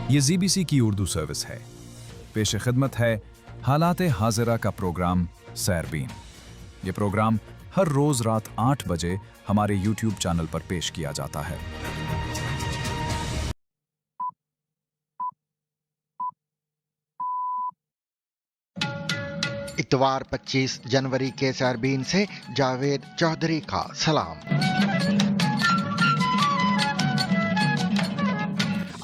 یہ ZBC کی Urdu service ہے۔ پیش خدمت ہے حالات حاضرہ کا پروگرام سیربین۔ یہ پروگرام ہر روز رات 8 بجے ہمارے YouTube چینل پر پیش کیا جاتا ہے۔ اتوار 25 جنوری کے سیربین سے جاوید چودھری کا سلام۔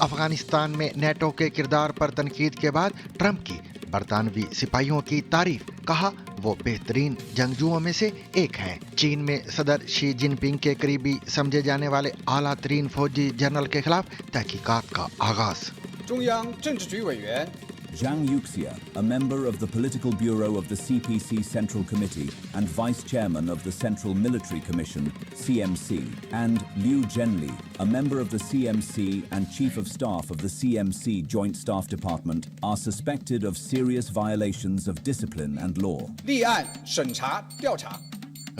افغانستان میں نیٹو کے کردار پر تنقید کے بعد ٹرمپ کی برطانوی سپاہیوں کی تعریف، کہا وہ بہترین جنگجوؤں میں سے ایک ہیں۔ چین میں صدر شی جن پنگ کے قریبی سمجھے جانے والے اعلیٰ ترین فوجی جنرل کے خلاف تحقیقات کا آغاز۔ Zhang Yuxia, a member of the Political Bureau of the CPC Central Committee and Vice Chairman of the Central Military Commission, CMC, and Liu Zhenli, a member of the CMC and Chief of Staff of the CMC Joint Staff Department, are suspected of serious violations of discipline and law. 立案审查调查。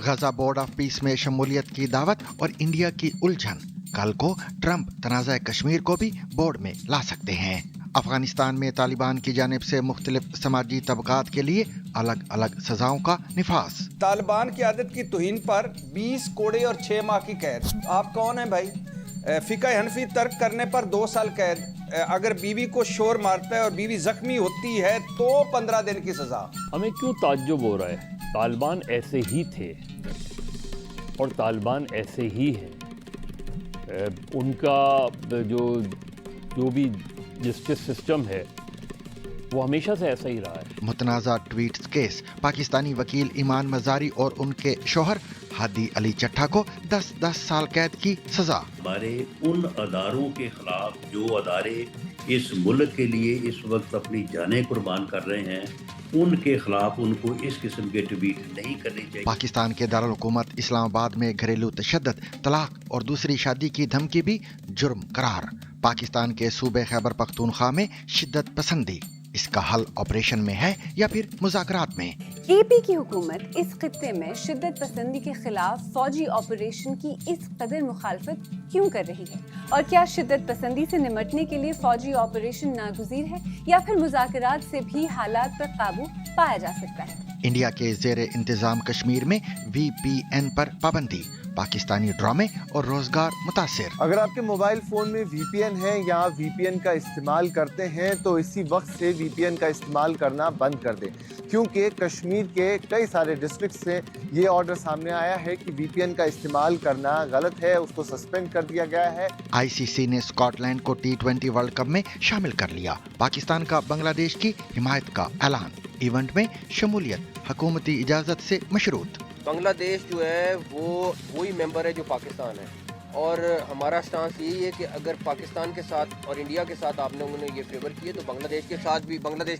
Gaza board of peace میں شمولیت کی دعوت اور India کی الجھن، کل کو Trump تنازع کشمیر کو بھی بورڈ میں لا سکتے ہیں۔ افغانستان میں طالبان کی جانب سے مختلف سماجی طبقات کے لیے الگ الگ سزاؤں کا نفاذ۔ طالبان کی عادت کی توہین پر 20 کوڑے اور 6 ماہ کی قید۔ آپ کون ہیں بھائی؟ فقہ حنفی ترک کرنے پر 2 سال قید۔ اگر بیوی کو شور مارتا ہے اور بیوی زخمی ہوتی ہے تو 15 دن کی سزا۔ ہمیں کیوں تعجب ہو رہا ہے؟ طالبان ایسے ہی تھے اور طالبان ایسے ہی ہیں۔ ان کا جو بھی جسٹس سسٹم ہے وہ ہمیشہ سے ایسا ہی رہا ہے۔ متنازع ٹویٹس کیس، پاکستانی وکیل ایمان مزاری اور ان کے شوہر ہادی علی چٹھا کو 10 سال قید کی سزا۔ ہمارے ان اداروں کے خلاف جو ادارے اس ملک کے لیے اس وقت اپنی جانیں قربان کر رہے ہیں، ان کے خلاف ان کو اس قسم کے ٹویٹ نہیں کرنے چاہیے۔ پاکستان کے دارالحکومت اسلام آباد میں گھریلو تشدد، طلاق اور دوسری شادی کی دھمکی بھی جرم قرار۔ پاکستان کے صوبے خیبر پختونخوا میں شدت پسندی، اس کا حل آپریشن میں ہے یا پھر مذاکرات میں؟ AP کی حکومت اس خطے میں شدت پسندی کے خلاف فوجی آپریشن کی اس قدر مخالفت کیوں کر رہی ہے؟ اور کیا شدت پسندی سے نمٹنے کے لیے فوجی آپریشن ناگزیر ہے یا پھر مذاکرات سے بھی حالات پر قابو پایا جا سکتا ہے؟ انڈیا کے زیر انتظام کشمیر میں VPN پر پابندی، پاکستانی ڈرامے اور روزگار متاثر۔ اگر آپ کے موبائل فون میں VPN ہے یا آپ VPN کا استعمال کرتے ہیں تو اسی وقت سے VPN کا استعمال کرنا بند کر دیں، کیونکہ کشمیر کے کئی سارے ڈسٹرکٹ سے یہ آرڈر سامنے آیا ہے کہ VPN کا استعمال کرنا غلط ہے، اس کو سسپینڈ کر دیا گیا ہے۔ ICC نے اسکاٹ لینڈ کو T20 ورلڈ کپ میں شامل کر لیا، پاکستان کا بنگلہ دیش کی حمایت کا اعلان، ایونٹ میں شمولیت حکومتی اجازت سے مشروط۔ بنگلہ دیش جو ہے وہ وہی ممبر ہے جو پاکستان ہے، اور ہمارا سٹانس یہی ہے کہ اگر پاکستان کے ساتھ اور انڈیا کے ساتھ آپ لوگوں نے یہ فیور کیے تو بنگلہ دیش کے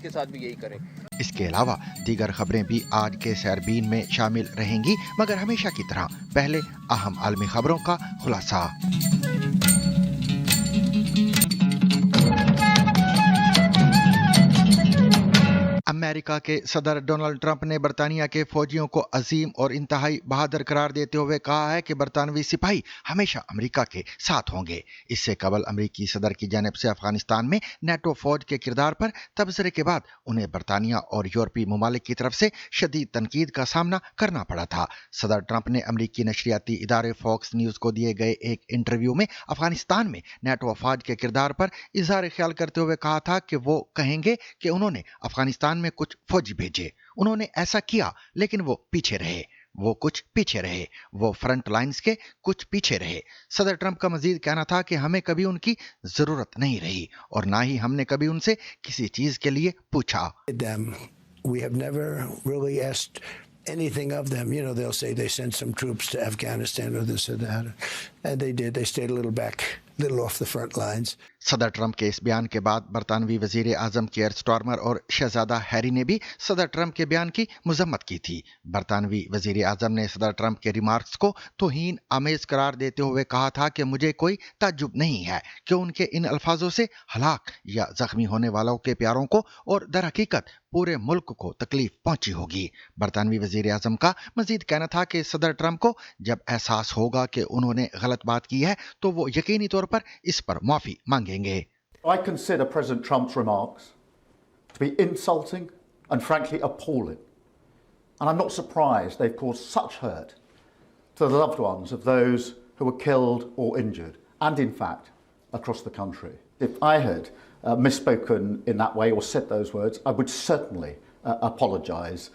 ساتھ بھی یہی کریں۔ اس کے علاوہ دیگر خبریں بھی آج کے سیربین میں شامل رہیں گی، مگر ہمیشہ کی طرح پہلے اہم عالمی خبروں کا خلاصہ۔ امریکہ کے صدر ڈونلڈ ٹرمپ نے برطانیہ کے فوجیوں کو عظیم اور انتہائی بہادر قرار دیتے ہوئے کہا ہے کہ برطانوی سپاہی ہمیشہ امریکہ کے ساتھ ہوں گے۔ اس سے قبل امریکی صدر کی جانب سے افغانستان میں نیٹو فوج کے کردار پر تبصرے کے بعد انہیں برطانیہ اور یورپی ممالک کی طرف سے شدید تنقید کا سامنا کرنا پڑا تھا۔ صدر ٹرمپ نے امریکی نشریاتی ادارے فاکس نیوز کو دیے گئے ایک انٹرویو میں افغانستان میں نیٹو افواج کے کردار پر اظہار خیال کرتے ہوئے کہا تھا کہ وہ کہیں گے کہ انہوں نے افغانستان میں کچھ فوجی بھیجے، انہوں نے ایسا کیا لیکن وہ پیچھے رہے، وہ کچھ پیچھے رہے، وہ فرنٹ لائنز کے کچھ پیچھے رہے۔ صدر ٹرمپ کا مزید کہنا تھا کہ ہمیں کبھی ان کی ضرورت نہیں رہی اور نہ ہی ہم نے کبھی ان سے کسی چیز کے لیے پوچھا۔ We have never really asked anything of them. You know, they'll say they sent some troops to Afghanistan or this or that. And they did. They stayed a little back, a little off the front lines. صدر Trump کے اس بیان کے بعد برطانوی وزیر اعظم care Starmer اور شہزادہ Harry نے بھی صدر ٹرمپ کے بیان کی مذمت کی تھی۔ برطانوی وزیر اعظم نے صدر ٹرمپ کے ریمارکس کو توہین آمیز قرار دیتے ہوئے کہا تھا کہ مجھے کوئی تعجب نہیں ہے کہ ان کے ان الفاظوں سے ہلاک یا زخمی ہونے والوں کے پیاروں کو اور در حقیقت پورے ملک کو تکلیف پہنچی ہوگی۔ برطانوی وزیر اعظم کا مزید کہنا تھا کہ صدر ٹرمپ کو جب احساس ہوگا کہ انہوں نے غلط بات کی ہے تو وہ یقینی طور پر اس پر معافی مانگیں گے۔ I consider President Trump's remarks to be insulting and frankly appalling. And I'm not surprised they've caused such hurt to the loved ones of those who were killed or injured, and in fact, across the country. If I had misspoken in that way or said those words, I would certainly apologise.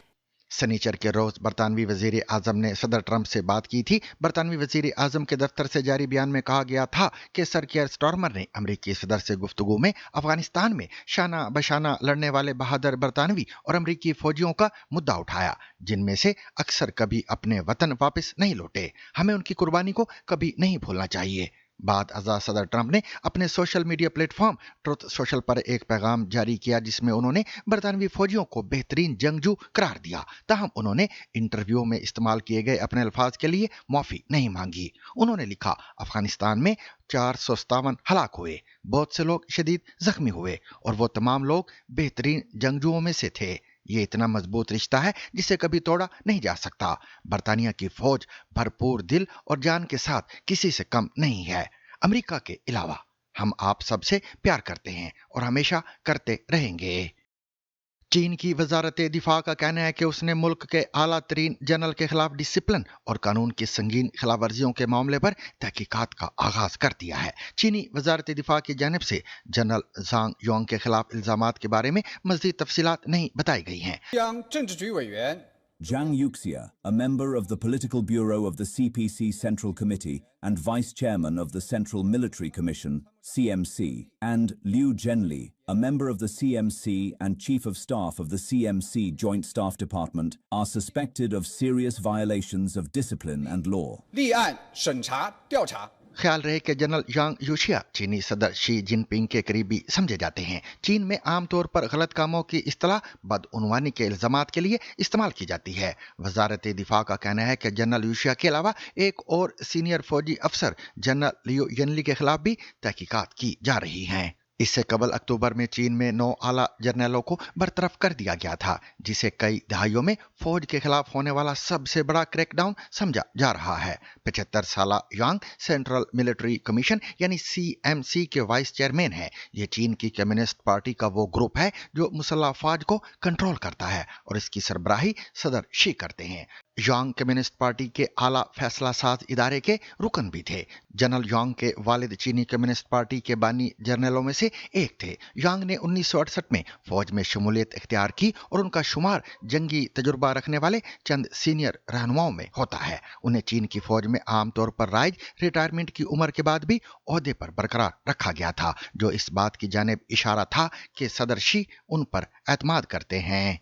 सनीचर के रोज बरतानवी वजीर आजम ने सदर Trump से बात की थी। बरतानवी वजीर आजम के दफ्तर से जारी बयान में कहा गया था कि सर कियर स्टारमर ने अमरीकी सदर से गुफ्तगू में अफगानिस्तान में शाना बशाना लड़ने वाले बहादुर बरतानवी और अमरीकी फौजियों का मुद्दा उठाया, जिनमें से अक्सर कभी अपने वतन वापस नहीं लौटे। हमें उनकी कुर्बानी को कभी नहीं भूलना चाहिए। बाद अज़ा सदर ट्रंप ने अपने social media platform truth social पर एक पैगाम जारी किया, जिसमें उन्होंने बरतानवी फौजियों को बेहतरीन जंगजू करार दिया। ताहम उन्होंने इंटरव्यू में इस्तेमाल किए गए अपने अल्फाज के लिए माफ़ी नहीं मांगी। उन्होंने लिखा, अफगानिस्तान में 457 हलाक हुए, बहुत से लोग शदीद जख्मी हुए और वो तमाम लोग बेहतरीन जंगजुओं में से थे। ये इतना मजबूत रिश्ता है जिसे कभी तोड़ा नहीं जा सकता। बरतानिया की फौज भरपूर दिल और जान के साथ किसी से कम नहीं है। अमेरिका के अलावा हम आप सबसे प्यार करते हैं और हमेशा करते रहेंगे। चीन की वजारत दिफा का कहना है कि उसने मुल्क के आला तरीन जनरल के खिलाफ डिसिप्लिन और कानून की संगीन खिलाफ वर्जियों के मामले पर तहकीकात का आगाज कर दिया है। चीनी वजारत दिफा की जानिब से जनरल झांग योंग के खिलाफ इल्जामात के बारे में मज़ीद तफसीलात नहीं बताई गई हैं। Zhang Yuxia, a member of the Political Bureau of the CPC Central Committee and Vice Chairman of the Central Military Commission, CMC, and Liu Zhenli, a member of the CMC and Chief of Staff of the CMC Joint Staff Department, are suspected of serious violations of discipline and law. 立案审查调查 ख्याल रहे कि general यांग यूशिया चीनी सदर Xi Jinping के करीबी समझे जाते हैं। चीन में आमतौर पर गलत कामों की इस्तिलाह बदउनवानी के इल्जामात के लिए इस्तेमाल की जाती है। वजारत दिफा का कहना है कि जनरल यूशिया के अलावा एक और सीनियर फौजी अफसर जनरल लियो यनली के खिलाफ भी तहकीकात की जा रही हैं। इससे कबल अक्टूबर में चीन में 9 आला जर्नलों को बरतरफ कर दिया गया था, जिसे कई दहाइयों में फौज के खिलाफ होने वाला सबसे बड़ा क्रैकडाउन समझा जा रहा है। 75 साला यांग सेंट्रल मिलिट्री कमीशन यानी CMC के वाइस चेयरमैन है। ये चीन की कम्युनिस्ट पार्टी का वो ग्रुप है जो मुसल्ह फौज को कंट्रोल करता है और इसकी सरबराही सदर शी करते हैं। यांग कम्युनिस्ट पार्टी के आला फैसला साज इदारे के रुकन भी थे। जनरल यांग के वालिद चीनी कम्युनिस्ट पार्टी के बानी जर्नलों में से एक थे। यांग ने 1968 में फौज में शमूलियत इख्तियार की और उनका शुमार जंगी तजुर्बा रखने वाले चंद सीनियर रहनुमाओं में होता है। उन्हें चीन की फौज में आमतौर पर राइज रिटायरमेंट की उम्र के बाद भी ओहदे पर बरकरार रखा गया था, जो इस बात की जानिब इशारा था कि सदर शी उन पर एतमाद करते हैं।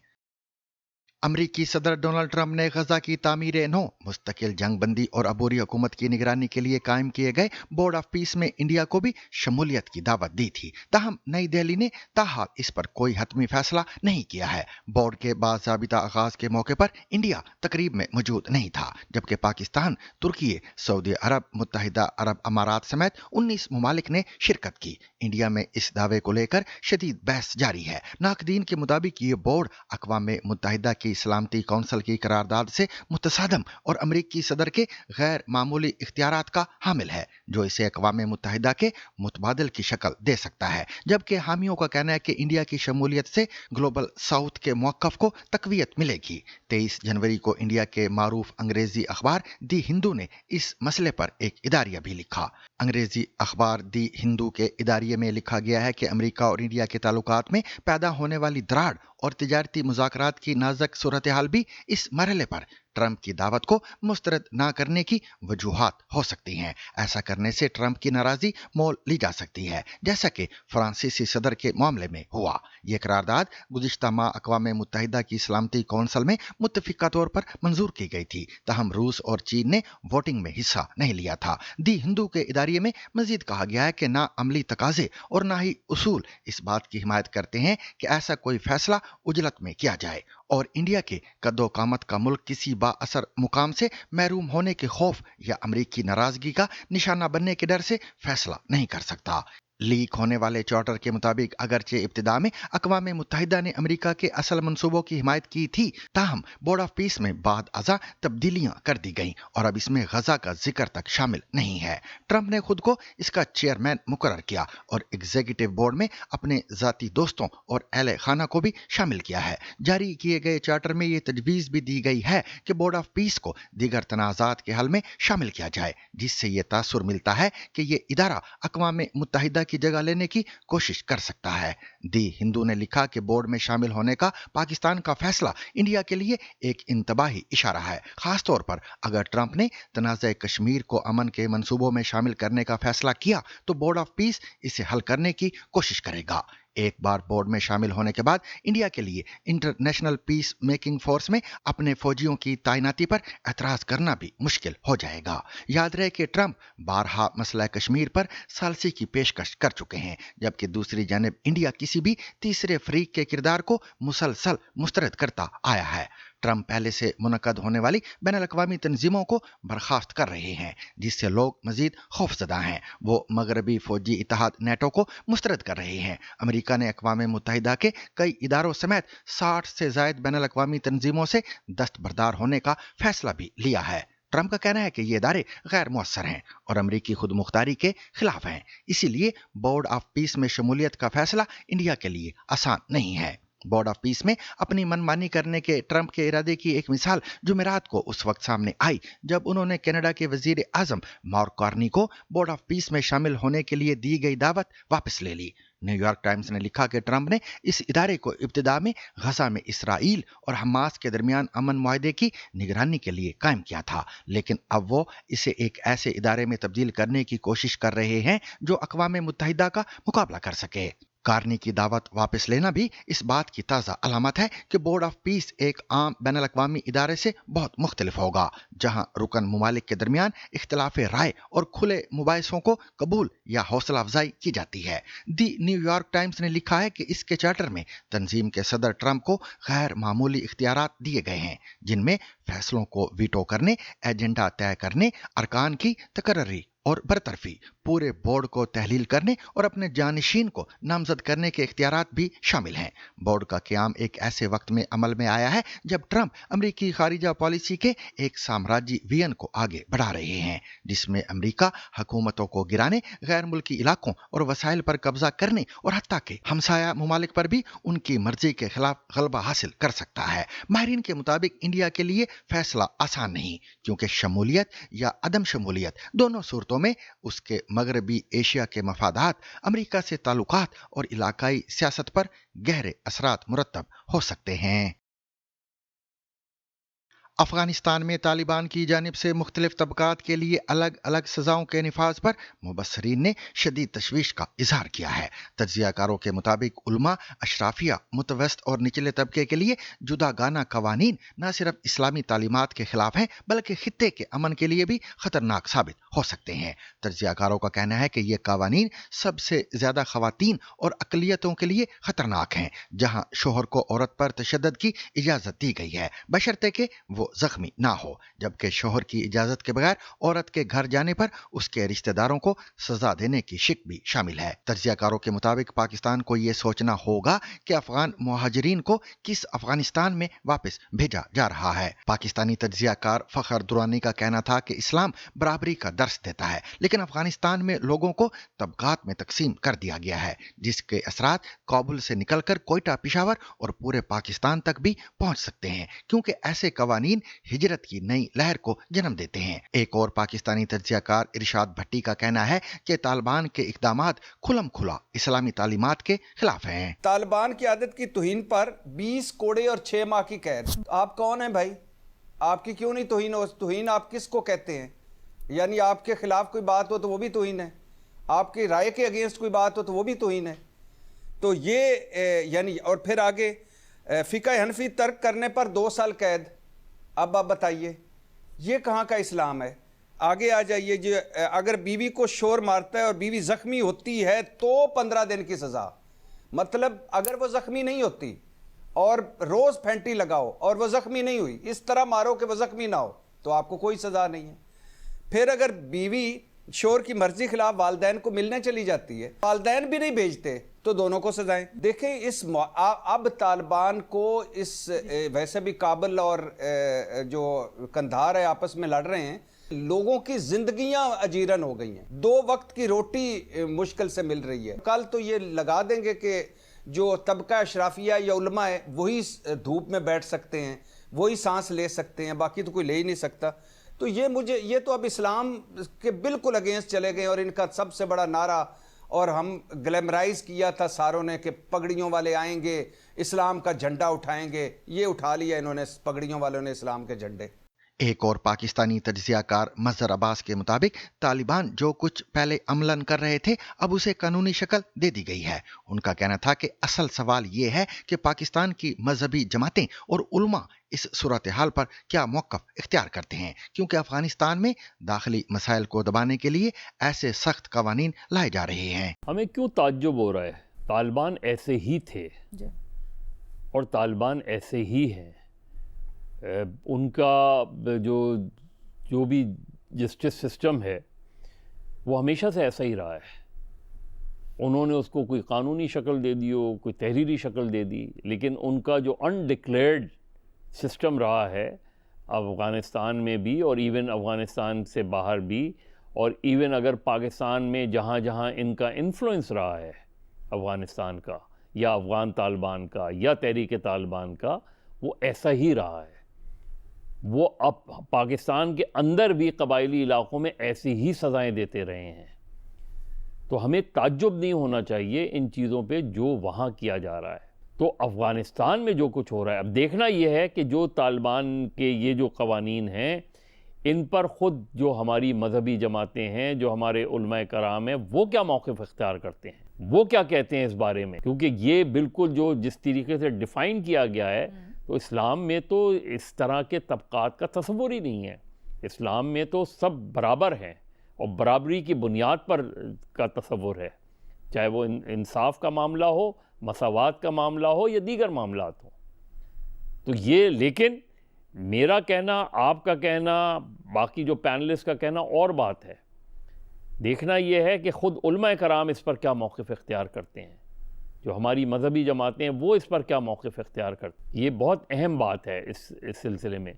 अमरीकी सदर डोनाल्ड ट्रंप ने गजा की तामीर-ए-नौ, मुस्तकिल जंगबंदी और अबूरी हुकूमत की निगरानी के लिए कायम किए गए बोर्ड ऑफ पीस में इंडिया को भी शमूलियत की दावत दी थी। ताहम नई दिल्ली ने ताहाल इस पर कोई हतमी फैसला नहीं किया है। बोर्ड के बाज़ाबिता आगाज के मौके पर इंडिया तकरीब में मौजूद नहीं था, जबकि पाकिस्तान, तुर्की, सऊदी अरब, मुत्तहिदा अरब अमारात समेत 19 ममालिक ने शिरकत की। इंडिया में इस दावे को लेकर शदीद बहस जारी है। नाकदीन के मुताबिक ये बोर्ड अक़वाम मुत्तहिदा की सलामती कौंसिल की करारदाद से मुतसादम और अमरीकी सदर के गैर मामूली इख्तियारात का हामिल है, जो इसे अक़वाम मुत्तहिदा के मुतबादिल की शक्ल दे सकता है। जबकि हामियों का कहना है कि इंडिया की शमूलियत से ग्लोबल साउथ के मौक़िफ़ को तक़वियत मिलेगी। 23 जनवरी को इंडिया के मारूफ अंग्रेजी अखबार दी हिंदू ने इस मसले पर एक इदारिया भी लिखा। अंग्रेजी अखबार दी हिंदू के इदारिये में लिखा गया है कि अमेरिका और इंडिया के ताल्लुकात में पैदा होने वाली दरार और तिजारती मुज़ाकरात की नाज़ुक सूरत हाल भी इस मरहले पर ट्रंप की दावत को मुस्तरद ना करने की वजूहात हो सकती हैं। ऐसा करने से ट्रंप की नाराज़गी मोल ली जा सकती है, जैसा कि फ्रांसीसी सदर के मामले में हुआ। यह करारदाद गुज़िश्ता माह अक़वाम मुत्तहिदा की सलामती कौंसिल में मुत्तफ़िक़ा तौर पर मंजूर की गई थी, ताहम रूस और चीन ने वोटिंग में हिस्सा नहीं लिया था। दी हिंदू के इदारिये में मज़ीद कहा गया है कि ना अमली तकाज़े और ना ही उसूल इस बात की हिमायत करते हैं कि ऐसा कोई फैसला उजलत में किया जाए और इंडिया के कद्दो कामत का मुल्क किसी बाअसर मुकाम से महरूम होने के खौफ या अमरीकी नाराजगी का निशाना बनने के डर से फैसला नहीं कर सकता। लीक होने वाले चार्टर के मुताबिक अगरचे इब्तिदा में अक़वाम मुत्तहिदा ने अमेरिका के असल मंसूबों की हिमायत की थी, ताहम बोर्ड ऑफ पीस में बाद अज़ा तब्दीलियां कर दी गईं और अब इसमें गजा का जिक्र तक शामिल नहीं है। ट्रंप ने खुद को इसका चेयरमैन मुकर्रर किया और एग्जीक्यूटिव बोर्ड में अपने ज़ाती दोस्तों और अहले खाना को भी शामिल किया है। जारी किए गए चार्टर में ये तजवीज़ भी दी गई है कि बोर्ड ऑफ पीस को दीगर तनाज़ात के हल में शामिल किया जाए, जिससे ये तासुर मिलता है कि ये इदारा अक़वाम मुत्तहिदा की जगह लेने की कोशिश कर सकता है। दी हिंदू ने लिखा कि बोर्ड में शामिल होने का पाकिस्तान का फैसला इंडिया के लिए एक इंतबाही इशारा है, खासतौर पर अगर ट्रंप ने तनाज़े कश्मीर को अमन के मंसूबों में शामिल करने का फैसला किया तो बोर्ड ऑफ पीस इसे हल करने की कोशिश करेगा। एक बार बोर्ड में शामिल होने के बाद इंडिया के लिए इंटरनेशनल पीस मेकिंग फोर्स में अपने फौजियों की तैनाती पर एतराज़ करना भी मुश्किल हो जाएगा। याद रहे कि ट्रंप बारहा मसला कश्मीर पर सालसी की पेशकश कर चुके हैं, जबकि दूसरी जानिब इंडिया किसी भी तीसरे फरीक के किरदार को मुसलसल मुस्तरद करता आया है। ट्रंप पहले से मुनक्कद होने वाली बैनुल-अक़वामी तंजीमों को बर्खास्त कर रहे हैं, जिससे लोग मजीद खौफजदा हैं। वो मगरबी फौजी इत्तेहाद नेटो को मुस्तरद कर रहे हैं। अमेरिका ने अक़वाम मुत्तहिदा के कई इदारों समेत 60 से ज़ायद बैनुल-अक़वामी तंजीमों से दस्तबरदार होने का फैसला भी लिया है। ट्रंप का कहना है कि ये इदारे गैर मुअस्सर हैं और अमरीकी खुद मुख्तारी के खिलाफ हैं, इसीलिए बोर्ड ऑफ पीस में शमूलियत का फैसला इंडिया के लिए आसान नहीं है। बोर्ड ऑफ पीस में अपनी मनमानी करने के ट्रंप के इरादे की एक मिसाल जुमेरात को उस वक्त सामने आई जब उन्होंने कनाडा के वजीर आजम मार्क कार्नी को बोर्ड ऑफ पीस में शामिल होने के लिए दी गई दावत वापस ले ली। न्यूयॉर्क टाइम्स ने लिखा कि ट्रंप ने इस इदारे को इब्तिदा में गजा में इसराइल और हमास के दरमियान अमन मुआहदे की निगरानी के लिए कायम किया था, लेकिन अब वो इसे एक ऐसे इदारे में तब्दील करने की कोशिश कर रहे हैं जो अक़वाम मुत्तहिदा का मुकाबला कर सके। कार्नी की दावत वापस लेना भी इस बात की ताज़ा अलामत है कि बोर्ड ऑफ पीस एक आम बैनुल-अक़वामी इदारे से बहुत मुख्तलिफ होगा, जहां रुकन मुमालिक के दरमियान इख्तिलाफ राय और खुले मुबाहिसों को कबूल या हौसला अफजाई की जाती है। दी न्यूयॉर्क टाइम्स ने लिखा है कि इसके चार्टर में तंजीम के सदर ट्रंप को गैर मामूली इख्तियारात दिए गए हैं, जिनमें फैसलों को वीटो करने, एजेंडा तय करने, अरकान की तकर्री और बरतरफी, पूरे बोर्ड को तहलील करने और अपने जानशीन को नामजद करने के इख्तियारात भी शामिल हैं। बोर्ड का क़याम एक ऐसे वक्त में अमल में आया है जब ट्रंप अमरीकी खारिजा पॉलिसी के एक साम्राज्य विजन को आगे बढ़ा रहे हैं, जिसमें अमरीका हुकूमतों को गिराने, गैर मुल्की इलाकों और वसाइल पर कब्जा करने और हत्ता के हमसाया ममालिक पर भी उनकी मर्जी के खिलाफ गलबा हासिल कर सकता है। माहिरीन के मुताबिक इंडिया के लिए फैसला आसान नहीं, क्योंकि शमूलियत या अदम शमूलियत दोनों सूरतों में उसके मगरबी एशिया के मफादात, अमेरिका से ताल्लुकात और इलाकाई सियासत पर गहरे असरात मुरत्तब हो सकते हैं। अफगानिस्तान में तालिबान की जानिब से मुख्तलिफ तबकात के लिए अलग अलग सज़ाओं के निफाज पर मुबस्सरीन ने शदीद तशवीश का इजहार किया है। तज्ज़ियाकारों के मुताबिक उलमा, अशराफिया, मुतवस्त और निचले तबके के लिए जुदागाना कवानीन न सिर्फ इस्लामी तालीमात के खिलाफ हैं, बल्कि खित्ते के अमन के लिए भी ख़तरनाक साबित हो सकते हैं। तज्ज़ियाकारों का कहना है कि ये कवानीन सबसे ज़्यादा ख़वातीन और अक़लियतों के लिए ख़तरनाक हैं, जहाँ शोहर को औरत पर तशद्दुद की इजाज़त दी गई है, बशर्ते कि वो जख्मी ना हो, जबकि शोहर की इजाजत के बगैर औरत के घर जाने पर उसके रिश्तेदारों को सजा देने की शिक भी शामिल है। तज्ज़ियाकारों के मुताबिक पाकिस्तान को यह सोचना होगा कि अफगान मुहाजिरीन को किस अफगानिस्तान में वापस भेजा जा रहा है। पाकिस्तानी तज्ज़ियाकार फ़खर दुरानी का कहना था कि इस्लाम बराबरी का दर्स देता है, लेकिन अफगानिस्तान में लोगों को तबकात में तकसीम कर दिया गया है, जिसके असरात काबुल से निकलकर कोयटा, पेशावर और पूरे पाकिस्तान तक भी पहुंच सकते हैं, क्योंकि ऐसे कवानीन हिजरत की नई लहर को जन्म देते हैं। एक और पाकिस्तानी तज्ज़ियाकार इरशाद भट्टी का कहना है कि तालिबान के इक़दामात खुलम खुला इस्लामी तालीमात के खिलाफ हैं। तालिबान की आदत की तौहीन पर 20 कोड़े और 6 माह की कैद। आप कौन हैं भाई? आपकी क्यों नहीं तौहीन हो? तौहीन आप किसको कहते हैं? यानी आपके खिलाफ कोई बात हो तो वो भी तौहीन है, आपकी राय के अगेंस्ट कोई बात हो तो वो भी तौहीन है। तो ये यानी और फिर आगे फ़िक़्ह हनफ़ी तर्क करने पर 2 साल कैद। अब आप बताइए ये कहाँ का इस्लाम है? आगे आ जाइए। जो अगर बीवी को शोर मारता है और बीवी ज़ख्मी होती है तो 15 दिन की सज़ा। मतलब अगर वो ज़ख्मी नहीं होती और रोज़ फैंटी लगाओ और वो ज़ख्मी नहीं हुई, इस तरह मारो कि वो ज़ख्मी ना हो, तो आपको कोई सज़ा नहीं है। फिर अगर बीवी शोर की मर्जी खिलाफ वालदैन को मिलने चली जाती है, वालदैन भी नहीं भेजते तो दोनों को सजाएं। देखें अब तालिबान को वैसे भी काबुल और जो कंधार है आपस में लड़ रहे हैं, लोगों की जिंदगियां अजीरन हो गई हैं, 2 वक्त की रोटी मुश्किल से मिल रही है। कल तो ये लगा देंगे कि जो तबका अशराफिया या उलमा है वही धूप में बैठ सकते हैं, वही सांस ले सकते हैं, बाकी तो कोई ले ही नहीं सकता। तो ये तो अब इस्लाम के बिल्कुल अगेंस्ट चले गए, और इनका सबसे बड़ा नारा, और हम ग्लैमराइज किया था सारों ने कि पगड़ियों वाले आएंगे, इस्लाम का झंडा उठाएंगे, ये उठा लिया इन्होंने, पगड़ियों वालों ने इस्लाम के झंडे। एक और पाकिस्तानी तज्जियाकार मजहर अब्बास के मुताबिक तालिबान जो कुछ पहले अमलन कर रहे थे अब उसे कानूनी शक्ल दे दी गई है। उनका कहना था कि असल सवाल ये है कि पाकिस्तान की मजहबी जमातें और उलमा इस सूरत हाल पर क्या मौक़िफ़ इख्तियार करते हैं, क्योंकि अफगानिस्तान में दाखिली मसाइल को दबाने के लिए ऐसे सख्त कवानीन लाए जा रहे हैं। हमें क्यों ताज्जुब हो रहा है? तालिबान ऐसे ही थे और तालिबान ऐसे ही हैं। उनका जो भी जस्टिस सिस्टम है वो हमेशा से ऐसा ही रहा है। उन्होंने उसको कोई कानूनी शक्ल दे दी हो, कोई तहरीरी शक्ल दे दी, लेकिन उनका जो अनडिक्लेयर्ड सिस्टम रहा है अफ़गानिस्तान में भी और इवन अफ़गानिस्तान से बाहर भी, और इवन अगर पाकिस्तान में जहाँ जहाँ इनका इन्फ्लुएंस रहा है अफ़गानिस्तान का या अफ़गान तालिबान का या तहरीक तालिबान का, वो ऐसा ही रहा है। वो अब पाकिस्तान के अंदर भी कबायली इलाक़ों में ऐसी ही सज़ाएं देते रहे हैं। तो हमें ताज्जुब नहीं होना चाहिए इन चीज़ों पे जो वहाँ किया जा रहा है। तो अफ़गानिस्तान में जो कुछ हो रहा है, अब देखना ये है कि जो तालिबान के ये जो क़वानीन हैं, इन पर ख़ुद जो हमारी मजहबी जमातें हैं, जो हमारे उलमाए कराम हैं, वो क्या मौक़िफ़ इख्तियार करते हैं, वो क्या कहते हैं इस बारे में। क्योंकि ये बिल्कुल जो जिस तरीके से डिफ़ाइन किया गया है, तो इस्लाम में तो इस तरह के तबक़ात का तस्वुर ही नहीं है। इस्लाम में तो सब बराबर हैं और बराबरी की बुनियाद पर का तस्वुर है, चाहे वो इंसाफ का मामला हो, मसावात का मामला हो या दीगर मामलात हो। तो ये, लेकिन मेरा कहना, आपका कहना, बाकी जो पैनलिस्ट का कहना और बात है। देखना ये है कि ख़ुद उलमाए कराम इस पर क्या मौक़िफ़ इख्तियार करते हैं, जो हमारी मजहबी जमातें हैं वो इस पर क्या मौक़िफ़ इख्तियार करते हैं। ये बहुत अहम बात है इस सिलसिले में।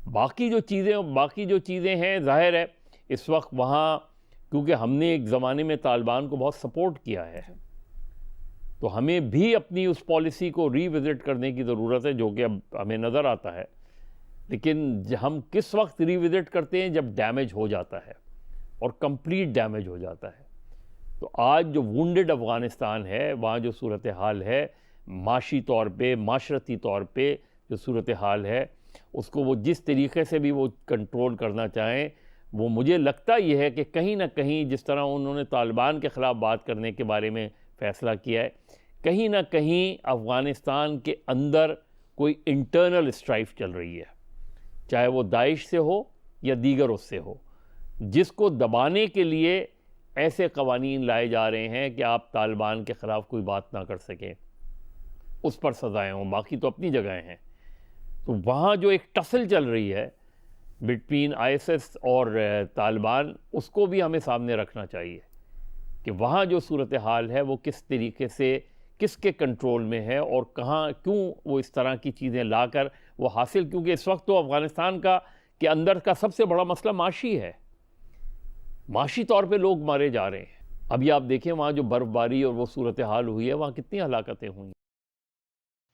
बाकी जो चीज़ें हैं, ज़ाहिर है इस वक्त वहाँ, क्योंकि हमने एक ज़माने में तालिबान को बहुत सपोर्ट किया है, तो हमें भी अपनी उस पॉलिसी को रीविज़िट करने की ज़रूरत है, जो कि अब हमें नज़र आता है। लेकिन हम किस वक्त रीविज़िट करते हैं? जब डैमेज हो जाता है और कंप्लीट डैमेज हो जाता है। तो आज जो वुंडेड अफ़गानिस्तान है, वहाँ जो सूरत हाल है, माशी तौर पे, माशरती तौर पे जो सूरत हाल है, उसको वो जिस तरीके से भी वो कंट्रोल करना चाहें, वो मुझे लगता ये है कि कहीं ना कहीं जिस तरह उन्होंने तालिबान के ख़िलाफ़ बात करने के बारे में फ़ैसला किया है, कहीं ना कहीं अफ़गानिस्तान के अंदर कोई इंटरनल स्ट्राइफ चल रही है, चाहे वो दाइश से हो या दीगर उससे हो, जिसको दबाने के लिए ऐसे कवानीन लाए जा रहे हैं कि आप तालिबान के ख़िलाफ़ कोई बात ना कर सकें, उस पर सज़ाएँ हों, बाकी तो अपनी जगह हैं। तो वहाँ जो एक टसल चल रही है बिटवीन ISIS और तालिबान, उसको भी हमें सामने रखना चाहिए कि वहाँ जो सूरत हाल है वो किस तरीके से, किसके कंट्रोल में है और कहाँ, क्यों वो इस तरह की चीज़ें लाकर वो हासिल, क्योंकि इस वक्त तो अफ़गानिस्तान का के अंदर का सबसे बड़ा मसला माशी है। माशी तौर पे लोग मारे जा रहे हैं। अभी आप देखें वहाँ जो बर्फ़बारी और वो सूरत हाल हुई है, वहाँ कितनी हलाकतें हुई।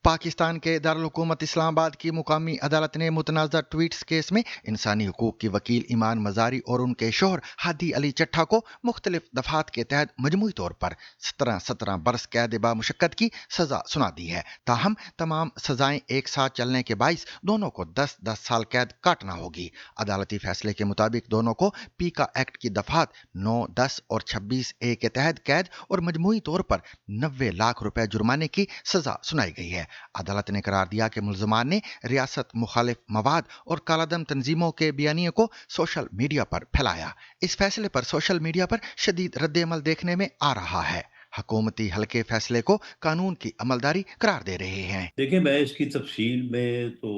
पाकिस्तान के दारुल हुकूमत इस्लामाबाद की मुकामी अदालत ने मुतनाज़ा ट्वीट्स केस में इंसानी हुकूक की वकील ईमान मज़ारी और उनके शोहर हादी अली चट्ठा को मुख्तलिफ दफ़ात के तहत मजमूई तौर पर 17 बरस कैद बामुशक्कत की सज़ा सुना दी है। ताहम तमाम सज़ाएं एक साथ चलने के बाइस दोनों को 10-10 साल कैद काटना होगी। अदालती फैसले के मुताबिक दोनों को पीका एक्ट की दफ़ात 9, 10 और 26A के तहत कैद और मजमूई तौर पर 90 लाख रुपए जुर्माने की सज़ा सुनाई गई है। अदालत ने करार दिया कि मुल्ज़मान ने रियासत मुखालिफ मवाद और कालादम तंजीमों के बयानिए को सोशल मीडिया पर फैलाया। इस फैसले पर सोशल मीडिया पर शदीद रद्द-ए-अमल देखने में आ रहा है। हुकूमती हल्के फैसले को कानून की अमलदारी करार दे रहे हैं। देखिए, मैं इसकी तफसील में तो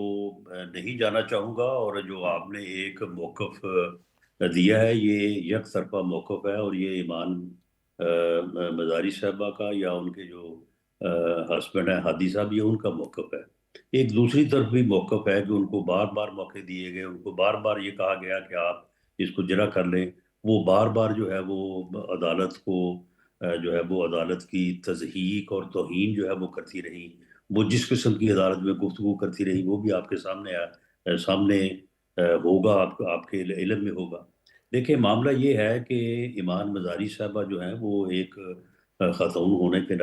नहीं जाना चाहूँगा, और जो आपने एक मौक़िफ़ दिया है, ये एक तरफा मौक़िफ़ है और ये ईमान मज़ारी साहबा का या उनके जो हस्बैंड हैं हादी साहब, ये उनका मौक़िफ़ है। एक दूसरी तरफ भी मौक़िफ़ है कि उनको बार बार मौके दिए गए, उनको बार बार ये कहा गया कि आप इसको जरा कर लें, वो बार बार जो है वो अदालत को जो है वो अदालत की तज़हीक और तौहीन जो है वो करती रही। वो जिस किस्म की अदालत में गुफ्तगू करती रही वो भी आपके सामने होगा, आपके इल्म में होगा। देखिए मामला ये है कि ईमान मज़ारी साहबा जो हैं वो एक ख़ातून होने के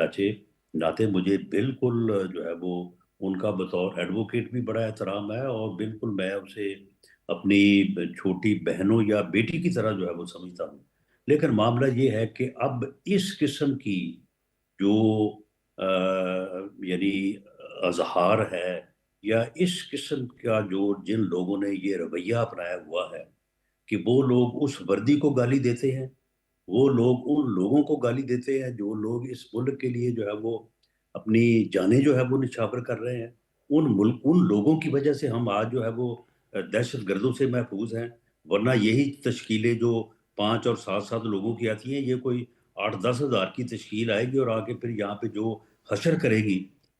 नाते मुझे बिल्कुल जो है वो उनका बतौर एडवोकेट भी बड़ा एहतराम है और बिल्कुल मैं उसे अपनी छोटी बहनों या बेटी की तरह जो है वो समझता हूँ। लेकिन मामला ये है कि अब इस किस्म की जो यानी अज़हार है या इस किस्म का जो जिन लोगों ने ये रवैया अपनाया हुआ है कि वो लोग उस वर्दी को गाली देते हैं, वो लोग उन लोगों को गाली देते हैं जो लोग इस मुल्क के लिए जो है वो अपनी जानें जो है वो निछावर कर रहे हैं। उन लोगों की वजह से हम आज जो है वो दहशतगर्दों से महफूज हैं, वरना यही तश्कीलें जो 5 और 7-7 लोगों की आती हैं, ये कोई 8-10 हज़ार की तश्कील आएगी और आके फिर यहाँ पे जो हशर करेगी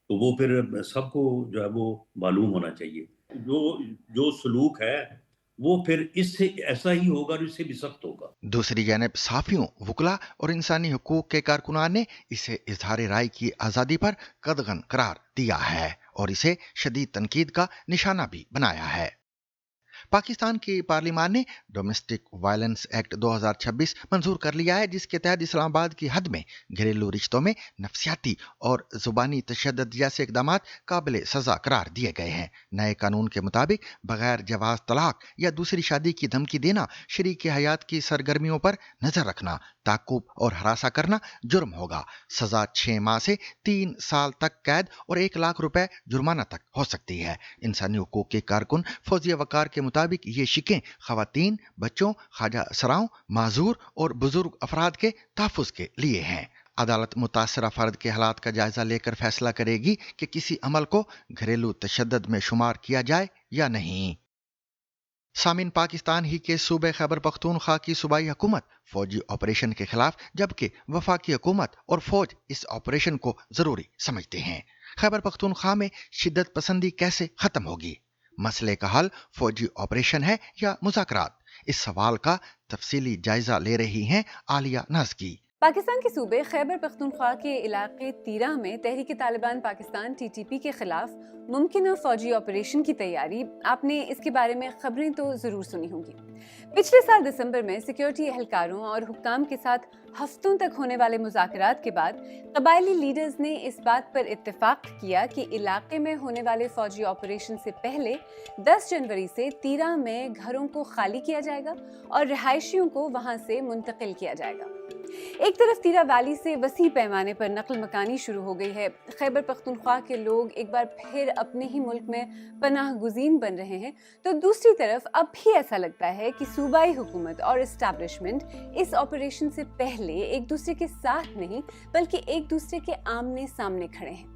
तो वो फिर सबको जो है वो मालूम होना चाहिए। जो सलूक है वो फिर इससे ऐसा ही होगा और इससे भी सख्त होगा। दूसरी जानब साफियों, वकला और इंसानी हुकूक के कारकुनान ने इसे इजहार राय की आज़ादी पर कदगन करार दिया है और इसे शदीद तनकीद का निशाना भी बनाया है। पाकिस्तान की पार्लियामान ने डोमेस्टिक वायलेंस एक्ट 2026 मंजूर कर लिया है, जिसके तहत इस्लामाबाद की हद में घरेलू रिश्तों में नफसियाती और जुबानी तशद्दुद जैसे इक़दाम काबिल सज़ा करार दिए गए हैं। नए कानून के मुताबिक बगैर जवाज तलाक या दूसरी शादी की धमकी देना, शरीक हयात की सरगर्मियों पर नजर रखना, ताक़ुब और हरासा करना जुर्म होगा। सजा 6 माह से 3 साल तक कैद और 1 लाख रुपए जुर्माना तक हो सकती है। इंसानी हुकूक के कारकुन फौजिया वकार के मुताबिक ये शिकें खवातीन, बच्चों, ख्वाजा सराओं, माजूर और बुजुर्ग अफराद के तहफ़्फ़ुज़ के लिए हैं। अदालत मुतासरा फर्द के हालात का जायजा लेकर फैसला करेगी कि किसी अमल को घरेलू तशद्दुद में शुमार किया जाए या नहीं। सामिन, पाकिस्तान ही के सूबे खैबर पख्तूनख्वा की सूबाई हुकूमत फौजी ऑपरेशन के खिलाफ, जबकि वफाकी हुकूमत और फौज इस ऑपरेशन को जरूरी समझते हैं। खैबर पख्तूनख्वा में शिद्दत पसंदी कैसे खत्म होगी? मसले का हल फौजी ऑपरेशन है या मुज़ाकरात? इस सवाल का तफसीली जायजा ले रही हैं आलिया नाज़की। पाकिस्तान के सूबे खैबर पख्तूनख्वा के इलाके तीरा में तहरीक तालिबान पाकिस्तान TTP के खिलाफ मुमकिन फौजी ऑपरेशन की तैयारी, आपने इसके बारे में खबरें तो ज़रूर सुनी होंगी। पिछले साल दिसंबर में सिक्योरिटी एहलकारों और हुक्काम के साथ हफ्तों तक होने वाले मुज़ाकरात के बाद कबायली लीडर्स ने इस बात पर इत्तेफाक किया कि इलाके में होने वाले फौजी ऑपरेशन से पहले 10 जनवरी से तीरा में घरों को खाली किया जाएगा और रिहायशियों को वहां से मुंतकिल किया जाएगा। एक तरफ तीरा वैली से वसी पैमाने पर नकल मकानी शुरू हो गई है। खैबर पख्तूनख्वा के लोग एक बार फिर अपने ही मुल्क में पनाह गुज़ीन बन रहे हैं, तो दूसरी तरफ अब भी ऐसा लगता है कि सूबाई हुकूमत और एस्टैब्लिशमेंट इस ऑपरेशन से पहले एक दूसरे के साथ नहीं बल्कि एक दूसरे के आमने सामने खड़े हैं।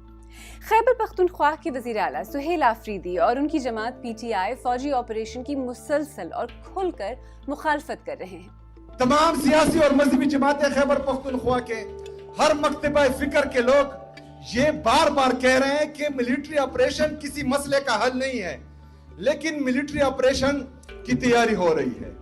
खैबर पख्तूनख्वा के वज़ीर आला सुहेल आफरीदी और उनकी जमात PTI फौजी ऑपरेशन की मुसलसल और खुलकर मुखालफत कर रहे हैं। तमाम सियासी और मजहबी जमातें खैबर पख्तूनख्वा के हर मकतबा फिक्र के लोग ये बार बार कह रहे हैं कि मिलिट्री ऑपरेशन किसी मसले का हल नहीं है, लेकिन मिलिट्री ऑपरेशन की तैयारी हो रही है।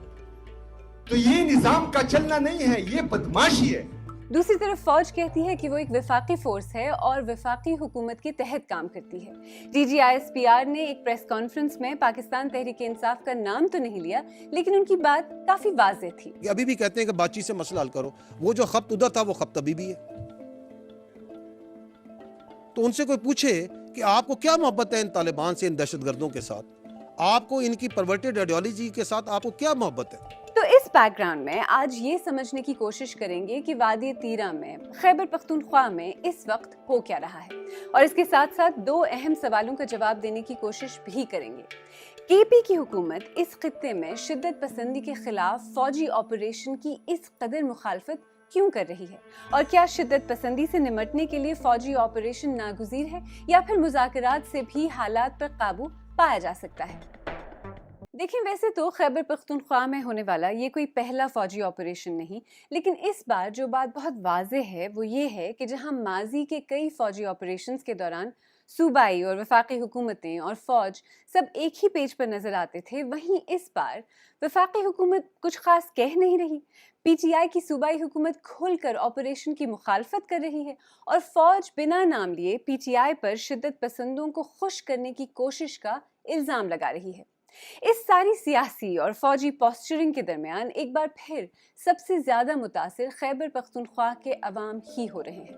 तो ये निजाम का चलना नहीं है, ये बदमाशी है। दूसरी तरफ फौज कहती है कि वो एक वफाकी फोर्स है और वफाकी हुकूमत के तहत काम करती है। DGISPR ने एक प्रेस कॉन्फ्रेंस में पाकिस्तान तहरीक इंसाफ का नाम तो नहीं लिया, लेकिन उनकी बात काफी वाज़ेह थी। अभी भी कहते हैं कि बातचीत से मसला हल करो, वो जो खप्त उधर था वो खप्त अभी भी है। तो उनसे कोई पूछे कि आपको क्या मोहब्बत है इन तालिबान से, इन दहशतगर्दों के साथ, आपको इनकी परवर्टेड आइडियोलॉजी के साथ आपको क्या मोहब्बत है? तो इस बैकग्राउंड में आज ये समझने की कोशिश करेंगे कि वादी तीरा में खैबर पख्तूनख्वा में इस वक्त हो क्या रहा है, और इसके साथ साथ 2 अहम सवालों का जवाब देने की कोशिश भी करेंगे। KP की हुकूमत इस खित्ते में शिद्दत पसंदी के खिलाफ फौजी ऑपरेशन की इस कदर मुखालफत क्यों कर रही है, और क्या शिद्दत पसंदी से निमटने के लिए फौजी ऑपरेशन नागुज़ीर है या फिर मुज़ाकरात से भी हालात पर काबू पाया जा सकता है? देखें, वैसे तो खैबर पख्तूनख्वा में होने वाला ये कोई पहला फौजी ऑपरेशन नहीं, लेकिन इस बार जो बात बहुत वाज़ेह है वो ये है कि जहां माजी के कई फौजी ऑपरेशंस के दौरान सूबाई और वफाकी हुकूमतें और फ़ौज सब एक ही पेज पर नज़र आते थे, वहीं इस बार वफाकी हुकूमत कुछ ख़ास कह नहीं रही। पीटीआई की सूबाई हुकूमत खुलकर ऑपरेशन की मुखालफत कर रही है और फ़ौज बिना नाम लिए पीटीआई पर शिद्दत पसंदों को खुश करने की कोशिश का इल्ज़ाम लगा रही है। इस सारी सियासी और फौजी पोस्चरिंग के दरमियान एक बार फिर सबसे ज़्यादा मुतासिर खैबर पख्तूनख्वा के अवाम ही हो रहे हैं।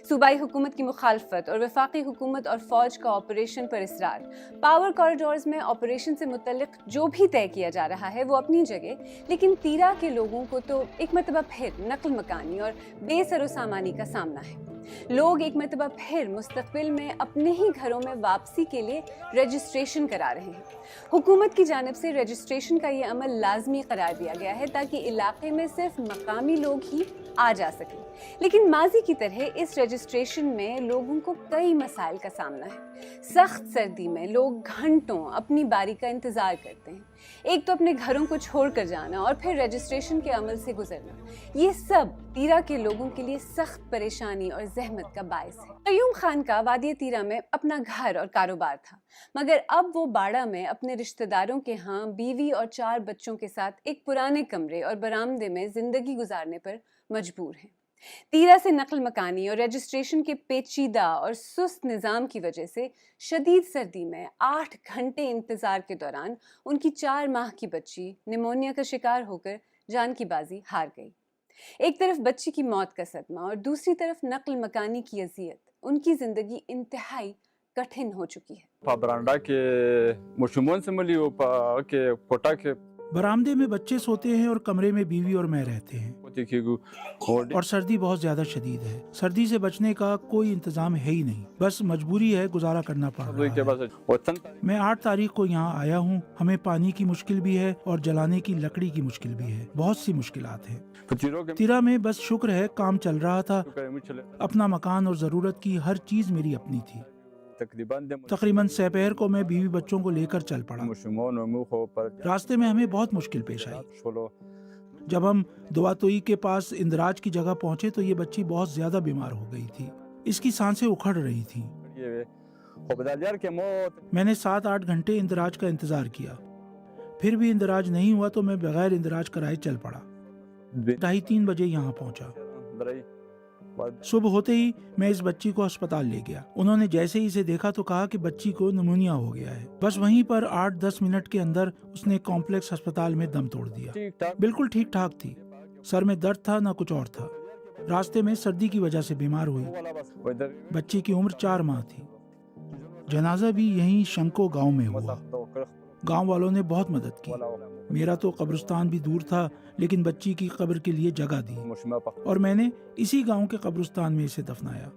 सूबाई हुकूमत की मुखालफत और वफाकी हुकूमत और फ़ौज का ऑपरेशन पर इसरार, पावर कॉरिडोर्स में ऑपरेशन से मुतल्लिक जो भी तय किया जा रहा है वो अपनी जगह, लेकिन तीरा के लोगों को तो एक मरतबा फिर नकल मकानी और बेसरो-सामानी का सामना है। लोग एक मरतबा फिर मुस्तकबिल में अपने ही घरों में वापसी के लिए रजिस्ट्रेशन करा रहे हैं। हुकूमत की जानिब से रजिस्ट्रेशन का ये अमल लाजमी करार दिया गया है ताकि इलाके में सिर्फ मकामी लोग ही आ जा सकें, लेकिन माजी की तरह इस रजिस्ट्रेशन में लोगों को कई मसाइल का सामना है। सख्त सर्दी में लोग घंटों अपनी बारी का इंतज़ार करते हैं। एक तो अपने घरों को छोड़ कर जाना और फिर रजिस्ट्रेशन के अमल से गुजरना, ये सब तीरा के लोगों के लिए सख्त परेशानी और जहमत का बायस है। कयूम खान का वादी तीरा में अपना घर और कारोबार था, मगर अब वो बाड़ा में अपने रिश्तेदारों के यहाँ बीवी और 4 बच्चों के साथ एक पुराने कमरे और बरामदे में जिंदगी गुजारने पर मजबूर हैं। तीरा से नकल मकानी और रजिस्ट्रेशन के पेचीदा और सुस्त निज़ाम की वजह से शदीद सर्दी में 8 घंटे इंतज़ार के दौरान उनकी 4 माह की बच्ची निमोनिया का शिकार होकर जान की बाजी हार गई। एक तरफ बच्ची की मौत का सदमा और दूसरी तरफ नकल मकानी की अजियत, उनकी ज़िंदगी इंतहाई कठिन हो चुकी है। बरामदा के मुशुमन से मिली वो के कोटा के बरामदे में बच्चे सोते हैं और कमरे में बीवी और मैं रहते हैं और सर्दी बहुत ज्यादा शदीद है। सर्दी से बचने का कोई इंतजाम है ही नहीं, बस मजबूरी है, गुजारा करना पड़ रहा है। मैं 8 तारीख को यहाँ आया हूँ। हमें पानी की मुश्किल भी है और जलाने की लकड़ी की मुश्किल भी है, बहुत सी मुश्किलात हैं। तीरा में बस शुक्र है काम चल रहा था। अपना मकान और जरूरत की हर चीज मेरी अपनी थी। तकरीबन दोपहर को मैं बीवी बच्चों को लेकर चल पड़ा। रास्ते में हमें बहुत मुश्किल पेश आई। जब हम दुआतोई के पास इंदराज की जगह पहुंचे तो ये बच्ची बहुत ज्यादा बीमार हो गई थी, इसकी सांसें उखड़ रही थी। मैंने 7-8 घंटे इंदराज का इंतजार किया, फिर भी इंदराज नहीं हुआ तो मैं बगैर इंदराज कराए चल पड़ा। 2:30-3 बजे यहाँ पहुंचा। सुबह होते ही मैं इस बच्ची को अस्पताल ले गया। उन्होंने जैसे ही इसे देखा तो कहा कि बच्ची को निमोनिया हो गया है। बस वहीं पर 8-10 मिनट के अंदर उसने कॉम्प्लेक्स अस्पताल में दम तोड़ दिया। बिल्कुल ठीक ठाक थी, सर में दर्द था ना कुछ और था। रास्ते में सर्दी की वजह से बीमार हुई। बच्ची की उम्र 4 माह थी। जनाजा भी यहीं शंको गांव में हुआ। गांव वालों ने बहुत मदद की। मेरा तो कब्रिस्तान भी दूर था, लेकिन बच्ची की कब्र के लिए जगह दी और मैंने इसी गांव के कब्रिस्तान में इसे दफनाया।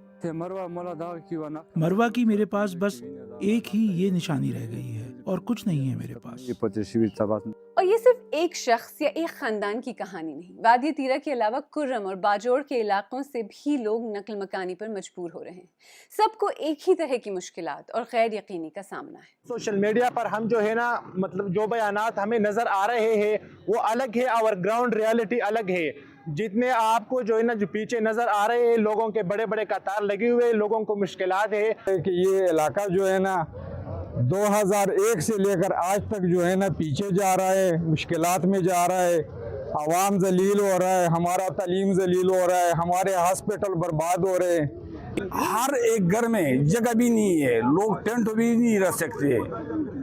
मरवा की मेरे पास बस एक ही ये निशानी रह गई है और कुछ नहीं है मेरे पास। और ये सिर्फ एक शख्स या एक खानदान की कहानी नहीं। वादी तीरा के अलावा कुर्रम और बाजोड़ के इलाकों से भी लोग नकल मकानी पर मजबूर हो रहे हैं। सबको एक ही तरह की मुश्किलात और गैर यकीनी का सामना है। सोशल मीडिया पर हम जो है ना, मतलब जो बयानात हमें नजर आ रहे हैं वो अलग है और ग्राउंड रियलिटी अलग है। जितने आपको जो है ना, जो पीछे नजर आ रहे हैं, लोगों के बड़े बड़े कतार लगे हुए, लोगों को मुश्किलात है कि ये इलाका जो है ना 2001 से लेकर आज तक जो है ना पीछे जा रहा है, मुश्किलात में जा रहा है। आवाम जलील हो रहा है, हमारा तालीम जलील हो रहा है, हमारे हॉस्पिटल बर्बाद हो रहे हैं। हर एक घर में जगह भी नहीं है, लोग टेंट भी नहीं रह सकते,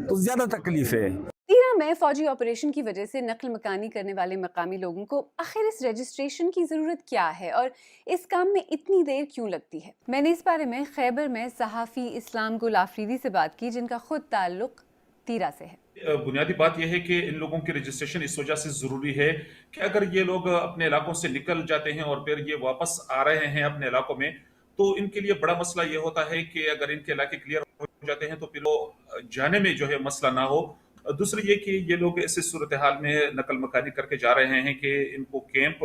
तो ज़्यादा तकलीफ है। तीरा में फौजी ऑपरेशन की वजह से नकल मकानी करने वाले मकामी लोगों को आखिर इस रजिस्ट्रेशन की ज़रूरत क्या है और इस काम में इतनी देर क्यों लगती है? मैंने इस बारे में खैबर में सहाफ़ी इस्लाम गुल आफरीदी से बात की, जिनका खुद ताल्लुक तीरा से है। बुनियादी बात यह है कि इन लोगों की रजिस्ट्रेशन इस वजह से ज़रूरी है कि अगर ये लोग अपने इलाकों से निकल जाते हैं और फिर ये वापस आ रहे हैं अपने इलाकों में, तो इनके लिए बड़ा मसला ये होता है कि अगर इनके इलाके क्लियर हो जाते हैं तो फिर वो जाने में जो है मसला ना हो। दूसरी ये कि ये लोग ऐसे सूरत हाल में नकल मकानी करके जा रहे हैं कि इनको कैंप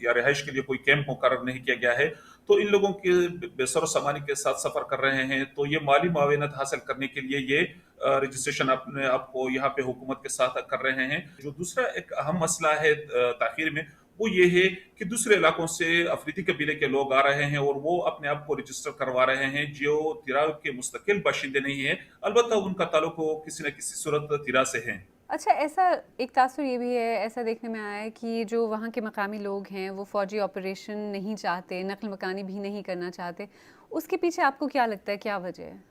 या रिहाइश के लिए कोई कैंप मुकर्रर नहीं किया गया है, तो इन लोगों के बेसर सामानी के साथ सफ़र कर रहे हैं। तो ये माली मुआवनत हासिल करने के लिए ये रजिस्ट्रेशन अपने आप को यहाँ पे हुकूमत के साथ कर रहे हैं। जो दूसरा एक अहम मसला है ताखीर में, वो ये है कि दूसरे इलाकों से अफरीदी कबीले के लोग आ रहे हैं और वो अपने आप को रजिस्टर करवा रहे हैं जो तिरा के मुस्तकिल बाशिंदे नहीं हैं, अलबत्ता उनका ताल्लुक किसी न किसी सूरत तिरा से है। अच्छा, ऐसा एक तासुर ये भी है, ऐसा देखने में आया है कि जो वहाँ के मकामी लोग हैं वो फ़ौजी ऑपरेशन नहीं चाहते, नकल मकानी भी नहीं करना चाहते, उसके पीछे आपको क्या लगता है, क्या वजह है?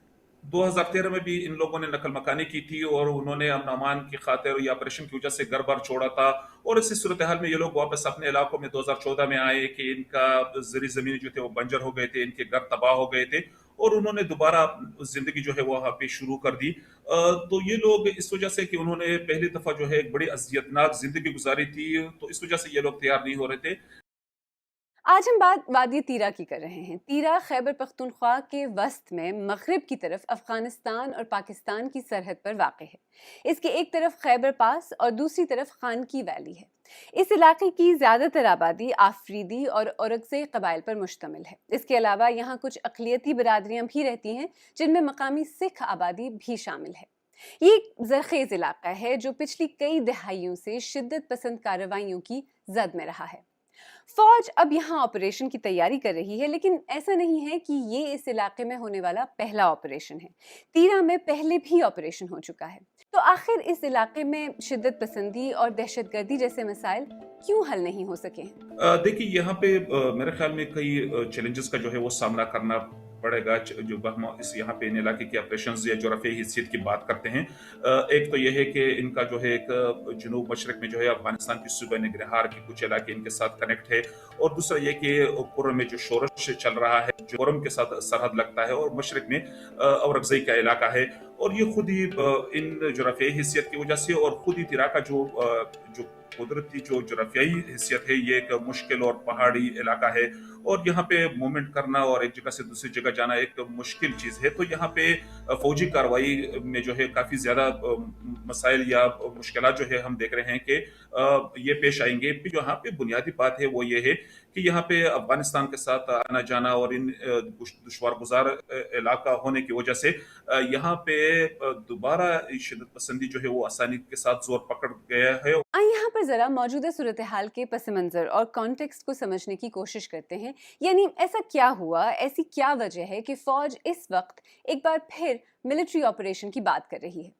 2013 में भी इन लोगों ने नकल मकानी की थी और उन्होंने अमन अमान की खातिर ये ऑपरेशन की वजह से घर बार छोड़ा था, और इसी सूरत हाल में ये लोग वापस अपने इलाकों में 2014 में आए कि इनका ज़री ज़मीन जो थे वो बंजर हो गए थे, इनके घर तबाह हो गए थे और उन्होंने दोबारा ज़िंदगी जो है वो वहाँ पे शुरू कर दी। तो ये लोग इस वजह से कि उन्होंने पहली दफ़ा जो है एक बड़ी अज़ियतनाक ज़िंदगी गुजारी थी, तो इस वजह से ये लोग तैयार नहीं हो रहे थे। आज हम बात वादी तीरा की कर रहे हैं। तीरा खैबर पख्तूनख्वा के वस्त में मगरिब की तरफ अफगानिस्तान और पाकिस्तान की सरहद पर वाक़ है। इसके एक तरफ खैबर पास और दूसरी तरफ खानकी वैली है। इस इलाके की ज़्यादातर आबादी आफरीदी और औरकज़ई कबाइल पर मुश्तमिल है। इसके अलावा यहाँ कुछ अक़लियती बरादरियाँ भी रहती हैं जिनमें मकामी सिख आबादी भी शामिल है। ये एक ज़रख़ेज़ इलाका है जो पिछली कई दहाइयों से शिद्दत पसंद कार्रवाइयों की जद में रहा है। फौज अब यहाँ ऑपरेशन की तैयारी कर रही है, लेकिन ऐसा नहीं है कि ये इस इलाके में होने वाला पहला ऑपरेशन है। तीरा में पहले भी ऑपरेशन हो चुका है। तो आखिर इस इलाके में शिद्दत पसंदी और दहशतगर्दी जैसे मसाइल क्यों हल नहीं हो सके हैं? देखिए, यहाँ पे मेरे ख्याल में कई चैलेंजेस का जो है वो सामना करना पड़ेगा। जो हम इस यहाँ पे इन इलाके के ऑपरेशंस या जोग्राफियाई हैसियत की बात करते हैं, एक तो यह है कि इनका जो है एक जनूब मशरक में जो है अफगानिस्तान की सूबा निगरहार के कुछ इलाके इनके साथ कनेक्ट है, और दूसरा ये कि कुरम में जो शोरश चल रहा है, जो कुरम के साथ सरहद लगता है, और मशरक में औरकज़ई का इलाका है, और ये खुद ही इन जोग्राफियाई हैसियत की वजह से और खुद ही तिरा का जो कुदरती जो जोग्राफियाई हैसियत है, ये एक मुश्किल और पहाड़ी इलाका है और यहाँ पे मूवमेंट करना और एक जगह से दूसरी जगह जाना एक मुश्किल चीज़ है। तो यहाँ पे फौजी कार्रवाई में जो है काफ़ी ज़्यादा मसाइल या मुश्किलात जो है हम देख रहे हैं कि ये पेश आएंगे। जो यहाँ पे बुनियादी बात है वो ये है कि यहाँ पे अफगानिस्तान के साथ आना जाना और इन दुश्वार गुजार इलाका होने की वजह से यहाँ पे दोबारा शिद्दत पसंदी जो है वो आसानी के साथ जोर पकड़ गया है। यहाँ पर जरा मौजूदा सूरत हाल के पस मंजर और कॉन्टेक्स्ट को समझने की कोशिश करते हैं। यानी ऐसा क्या हुआ, ऐसी क्या वजह है कि फौज इस वक्त एक बार फिर मिलिट्री ऑपरेशन की बात कर रही है?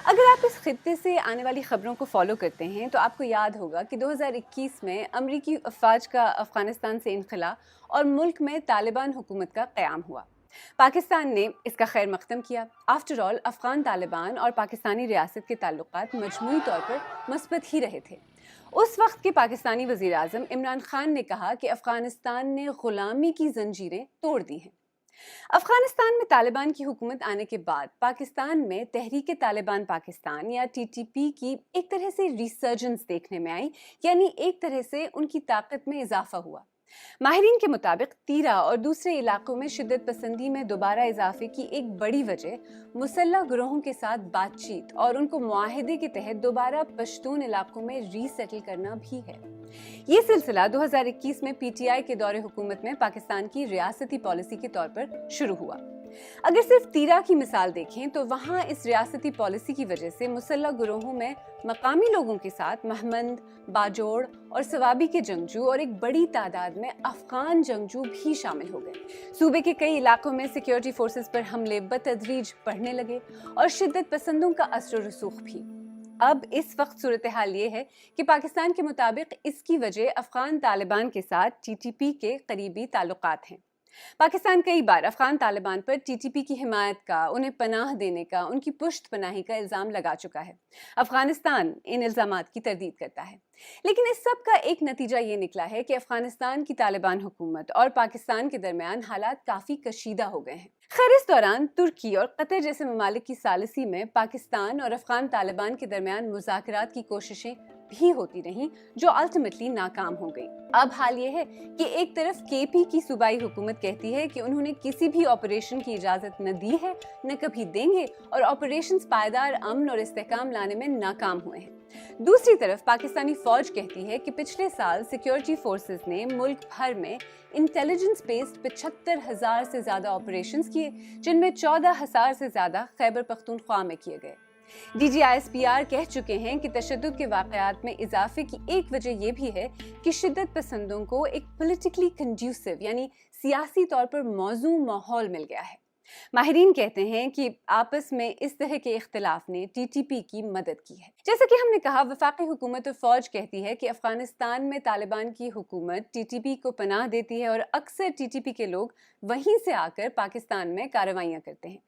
अगर आप इस खित्ते से आने वाली खबरों को फॉलो करते हैं तो आपको याद होगा कि 2021 में अमरीकी अफवाज का अफगानिस्तान से इनखला और मुल्क में तालिबान हुकूमत का क़याम हुआ। पाकिस्तान ने इसका खैर मकदम किया। आफ्टर ऑल अफगान तालिबान और पाकिस्तानी रियासत के ताल्लुकात मजमूई तौर पर मस्बत ही रहे थे। उस वक्त के पाकिस्तानी वज़ीर आज़म इमरान खान ने कहा कि अफगानिस्तान ने ग़ुलामी की जंजीरें तोड़ दी हैं। अफगानिस्तान में तालिबान की हुकूमत आने के बाद पाकिस्तान में तहरीक तालिबान पाकिस्तान या TTP की एक तरह से रिसर्जेंस देखने में आई, यानी एक तरह से उनकी ताकत में इजाफा हुआ। माहिरीन के मुताबिक तीरा और दूसरे इलाकों में शिद्दत पसंदी में दोबारा इजाफे की एक बड़ी वजह मुसल्लह ग्रोहों के साथ बातचीत और उनको मुआहदे के तहत दोबारा पश्तून इलाकों में रीसेटल करना भी है। ये सिलसिला 2021 में PTI के दौरे हुकूमत में पाकिस्तान की रियासती पॉलिसी के तौर पर शुरू हुआ। अगर सिर्फ तीरा की मिसाल देखें तो वहाँ इस रियासती पॉलिसी की वजह से मुसल्लह गिरोहों में मकामी लोगों के साथ महमंद, बाजोड़ और सवाबी के जंगजू और एक बड़ी तादाद में अफगान जंगजू भी शामिल हो गए। सूबे के कई इलाकों में सिक्योरिटी फोर्सेस पर हमले बतदरीज बढ़ने लगे और शिद्दत पसंदों का असर रसूख भी। अब इस वक्त सूरत हाल ये है कि पाकिस्तान के मुताबिक इसकी वजह अफगान तालिबान के साथ TTP के करीबी ताल्लुकात हैं। पाकिस्तान कई बार अफगान तालिबान पर TTP की हिमायत का, उन्हें पनाह देने का, उनकी पुश्त पनाही का इल्ज़ाम लगा चुका है। अफगानिस्तान इन इल्ज़ामात की तरदीद करता है, लेकिन इस सब का एक नतीजा ये निकला है कि अफगानिस्तान की तालिबान हुकूमत और पाकिस्तान के दरमियान हालात काफ़ी कशीदा हो गए हैं। खैर, इस दौरान तुर्की और कतर जैसे ममालिक की सालिसी में पाकिस्तान और अफगान तालिबान के दरमियान मुज़ाकरात की कोशिशें भी होती रहीं, जो अल्टीमेटली नाकाम हो गई। अब हाल ये है कि एक तरफ KP की सूबाई हुकूमत कहती है कि उन्होंने किसी भी ऑपरेशन की इजाज़त न दी है, न कभी देंगे, और ऑपरेशंस पायदार अमन और इस्तेहकाम लाने में नाकाम हुए हैं। दूसरी तरफ पाकिस्तानी फौज कहती है कि पिछले साल सिक्योरिटी फोर्सेस ने मुल्क भर में इंटेलिजेंस बेस्ड 75,000 से ज्यादा ऑपरेशंस किए, जिनमें 14,000 से ज्यादा खैबर पख्तूनख्वा में किए गए। DGISPR कह चुके हैं कि तशद्दुद के वाक़यात में इजाफे की एक वजह यह भी है कि शिद्दत पसंदों को एक पॉलिटिकली कंड्यूसिव यानी सियासी तौर पर मौजूद माहौल मिल गया है। माहिरीन कहते हैं कि आपस में इस तरह के इख्तिलाफ ने TTP की मदद की है। जैसा कि हमने कहा, वफाकी हुकूमत और फौज कहती है कि अफगानिस्तान में तालिबान की हुकूमत TTP को पनाह देती है और अक्सर TTP के लोग वहीं से आकर पाकिस्तान में कार्रवाइयां करते हैं।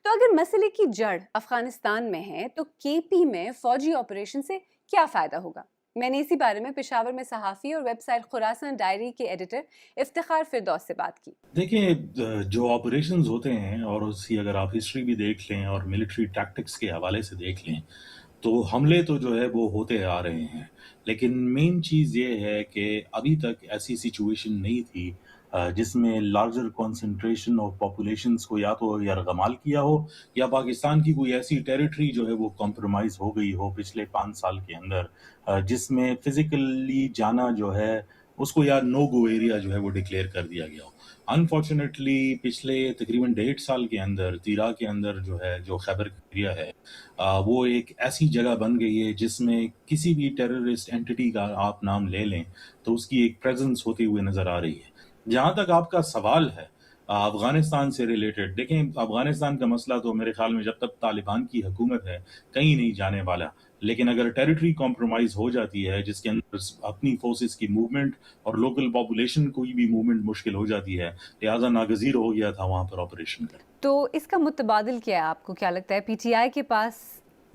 तो अगर मसले की जड़ अफगानिस्तान में है तो KP में फौजी ऑपरेशन से क्या फ़ायदा होगा? मैंने इसी बारे में पेशावर में सहाफ़ी और वेबसाइट खुरासान डायरी के एडिटर इफ्तिखार फिरदौस से बात की। देखिए, जो ऑपरेशंस होते हैं और उसकी अगर आप हिस्ट्री भी देख लें और मिलिट्री टैक्टिक्स के हवाले से देख लें तो हमले तो जो है वो होते आ रहे हैं, लेकिन मेन चीज़ ये है कि अभी तक ऐसी सिचुएशन नहीं थी जिसमें लार्जर कंसंट्रेशन ऑफ पॉपुलेशंस को या तो यरगमाल किया हो या पाकिस्तान की कोई ऐसी टेरिटरी जो है वो कॉम्प्रोमाइज़ हो गई हो पिछले 5 साल के अंदर, जिसमें फिज़िकली जाना जो है उसको या नो गो एरिया जो है वो डिक्लेयर कर दिया गया हो। अनफॉर्चुनेटली पिछले तकरीबन 1.5 साल के अंदर तीरा के अंदर जो है जो खैबर एरिया है वो एक ऐसी जगह बन गई है जिसमें किसी भी टेररिस्ट एंटिटी का आप नाम ले लें तो उसकी एक प्रेजेंस होती हुई नज़र आ रही है। जहाँ तक आपका सवाल है अफ़गानिस्तान से रिलेटेड, देखें अफ़गानिस्तान का मसला तो मेरे ख्याल में जब तक तालिबान की हुकूमत है कहीं नहीं जाने वाला, लेकिन अगर टेरिटरी कॉम्प्रोमाइज़ हो जाती है जिसके अंदर अपनी फोर्सेस की मूवमेंट और लोकल पॉपुलेशन कोई भी मूवमेंट मुश्किल हो जाती है, लिहाजा नागज़ीर हो गया था वहाँ पर ऑपरेशन कर। तो इसका मुतबादिल क्या है? आपको क्या लगता है PTI के पास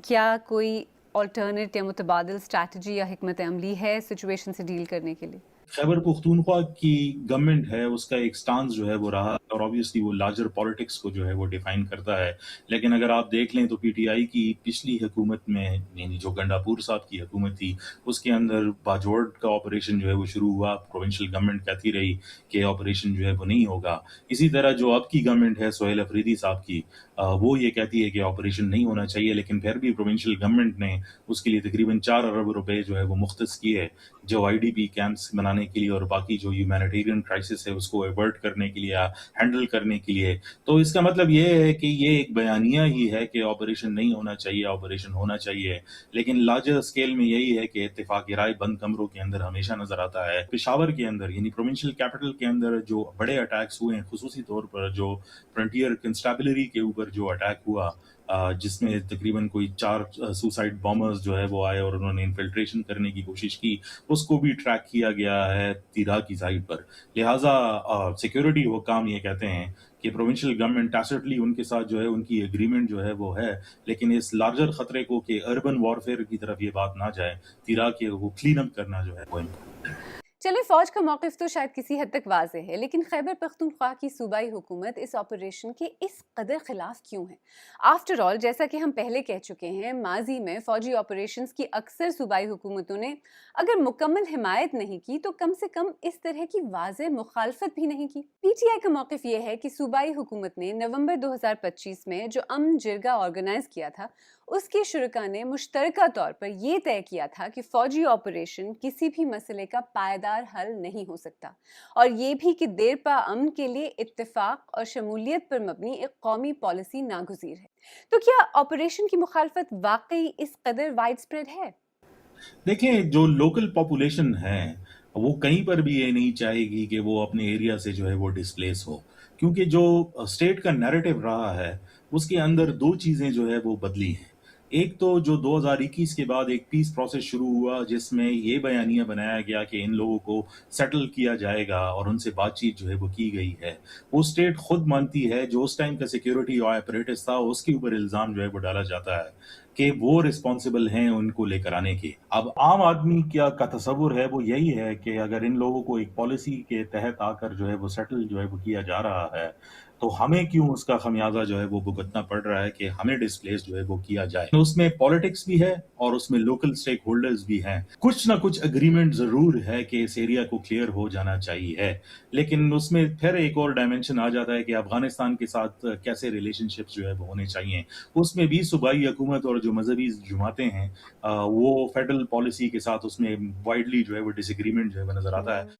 क्या कोई अल्टरनेट या मुतबादिल स्ट्रैटेजी या हिकमत अमली है सिचुएशन से डील करने के लिए? खैबर पख्तूनख्वा की गवर्नमेंट है उसका एक स्टांस जो है वो रहा और ऑब्वियसली वो लार्जर पॉलिटिक्स को जो है वो डिफाइन करता है, लेकिन अगर आप देख लें तो PTI की पिछली हुकूमत में यानी जो गंडापुर साहब की हुकूमत थी उसके अंदर बाजोड़ का ऑपरेशन जो है वो शुरू हुआ, प्रोविंशियल गवर्नमेंट कहती रही कि ऑपरेशन जो है वो नहीं होगा। इसी तरह जो अब की गवर्नमेंट है सोहेल अफरीदी साहब की वो ये कहती है कि ऑपरेशन नहीं होना चाहिए, लेकिन फिर भी प्रोविंशियल गवर्नमेंट ने उसके लिए तकरीबन 4 अरब रुपए जो है वो मुख्तस किए जो IDP कैंप्स बनाने के लिए और बाकी जो ह्यूमैनिटेरियन क्राइसिस है उसको अवर्ट करने के लिए, हैंडल करने के लिए। तो इसका मतलब ये है कि ये एक बयानिया ही है कि ऑपरेशन नहीं होना चाहिए, ऑपरेशन होना चाहिए, लेकिन लार्जर स्केल में यही है कि इत्तेफाक राय बंद कमरों के अंदर हमेशा नजर आता है। पेशावर के अंदर यानी प्रोविंशियल कैपिटल के अंदर जो बड़े अटैक्स हुए हैं, खुसूसी तौर पर जो फ्रंटियर कंस्टेबलरी के ऊपर जो अटैक हुआ जिसमें तकरीबन कोई 4 सुसाइड बॉम्बर्स जो है वो आए और उन्होंने इन्फिल्ट्रेशन करने की कोशिश की, उसको भी ट्रैक किया गया है तीरा की साइड पर। लिहाजा सिक्योरिटी हुकाम ये कहते हैं कि प्रोविंशियल गवर्नमेंट टैसिटली उनके साथ जो है उनकी एग्रीमेंट जो है वो है, लेकिन इस लार्जर खतरे को कि अर्बन वॉरफेयर की तरफ ये बात ना जाए, तीरा के वो क्लीन अप करना जो है वो इम्पोर्टेंट है। चलिए, फौज का मौक़िफ़ तो शायद किसी हद तक वाज़ेह है, लेकिन खैबर पख्तूनख्वा की सूबाई हुकूमत इस ऑपरेशन के इस कदर खिलाफ क्यों है? आफ्टर ऑल, जैसा कि हम पहले कह चुके हैं, माजी में फौजी ऑपरेशंस की अक्सर सूबाई हुकूमतों ने अगर मुकम्मल हिमायत नहीं की तो कम से कम इस तरह की वाज़ेह मुखालफत भी नहीं की। PTI का मौक़िफ़ ये है कि सूबाई हुकूमत ने नवंबर 2025 में जो अमन जिरगा ऑर्गेनाइज किया था उसके शुरका ने मुश्तरका तौर पर यह तय किया था कि फौजी ऑपरेशन किसी भी मसले का पायदार हल नहीं हो सकता, और ये भी कि देरपा अमन के लिए इत्तेफाक और शमूलियत पर मबनी एक कौमी पॉलिसी नागुज़ीर है। तो क्या ऑपरेशन की मुखालफत वाकई इस कदर वाइड स्प्रेड है? देखिए, जो लोकल पॉपुलेशन है वो कहीं पर भी ये नहीं चाहेगी कि वो अपने एरिया से जो है वो डिस्प्लेस हो, क्योंकि जो स्टेट का नैरेटिव रहा है उसके अंदर 2 चीज़ें जो है वो बदली हैं। एक तो जो 2021 के बाद एक पीस प्रोसेस शुरू हुआ जिसमें ये बयानिया बनाया गया कि इन लोगों को सेटल किया जाएगा और उनसे बातचीत जो है वो की गई है। वो स्टेट खुद मानती है, जो उस टाइम का सिक्योरिटी ऑपरेटिव्स था उसके ऊपर इल्ज़ाम जो है वो डाला जाता है कि वो रिस्पॉन्सिबल हैं उनको लेकर आने के। अब आम आदमी क्या का तसव्वुर है वो यही है कि अगर इन लोगों को एक पॉलिसी के तहत आकर जो है वो सेटल जो है वो किया जा रहा है तो हमें क्यों उसका खमियाजा जो है वो भुगतना पड़ रहा है कि हमें डिस्प्लेस जो है वो किया जाए। तो उसमें पॉलिटिक्स भी है और उसमें लोकल स्टेक होल्डर्स भी हैं। कुछ ना कुछ एग्रीमेंट जरूर है कि इस एरिया को क्लियर हो जाना चाहिए, लेकिन उसमें फिर एक और डायमेंशन आ जाता है कि अफगानिस्तान के साथ कैसे रिलेशनशिप्स जो है वो होने चाहिए। उसमें भी सूबाई हुकूमत और जो मजहबी जमातें हैं वो फेडरल पॉलिसी के साथ उसमें वाइडली जो है वो डिसएग्रीमेंट जो है वो नज़र आता है।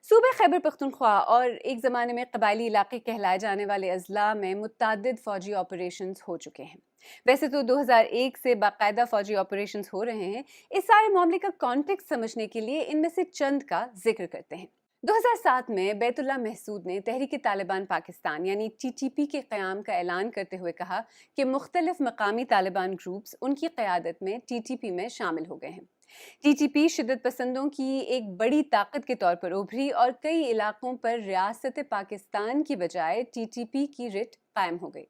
सूबे खैबर पख्तूनख्वा और एक ज़माने में कबायली इलाके कहलाए जाने वाले अजला में मुतअद्दिद फ़ौजी ऑपरेशंस हो चुके हैं। वैसे तो 2001 से बाकायदा फ़ौजी ऑपरेशंस हो रहे हैं। इस सारे मामले का कॉन्टेक्स्ट समझने के लिए इनमें से चंद का जिक्र करते हैं। 2007 में बैतुल्लाह महसूद ने तहरीक तालिबान पाकिस्तान यानी TTP के क़याम का ऐलान करते हुए कहा कि मुख्तलिफ मकामी तालिबान ग्रुप्स उनकी क़यादत में TTP में शामिल हो गए हैं। TTP शिद्दत पसंदों की एक बड़ी ताकत के तौर पर उभरी और कई इलाकों पर रियासत पाकिस्तान की बजाय TTP की रिट कायम हो गई।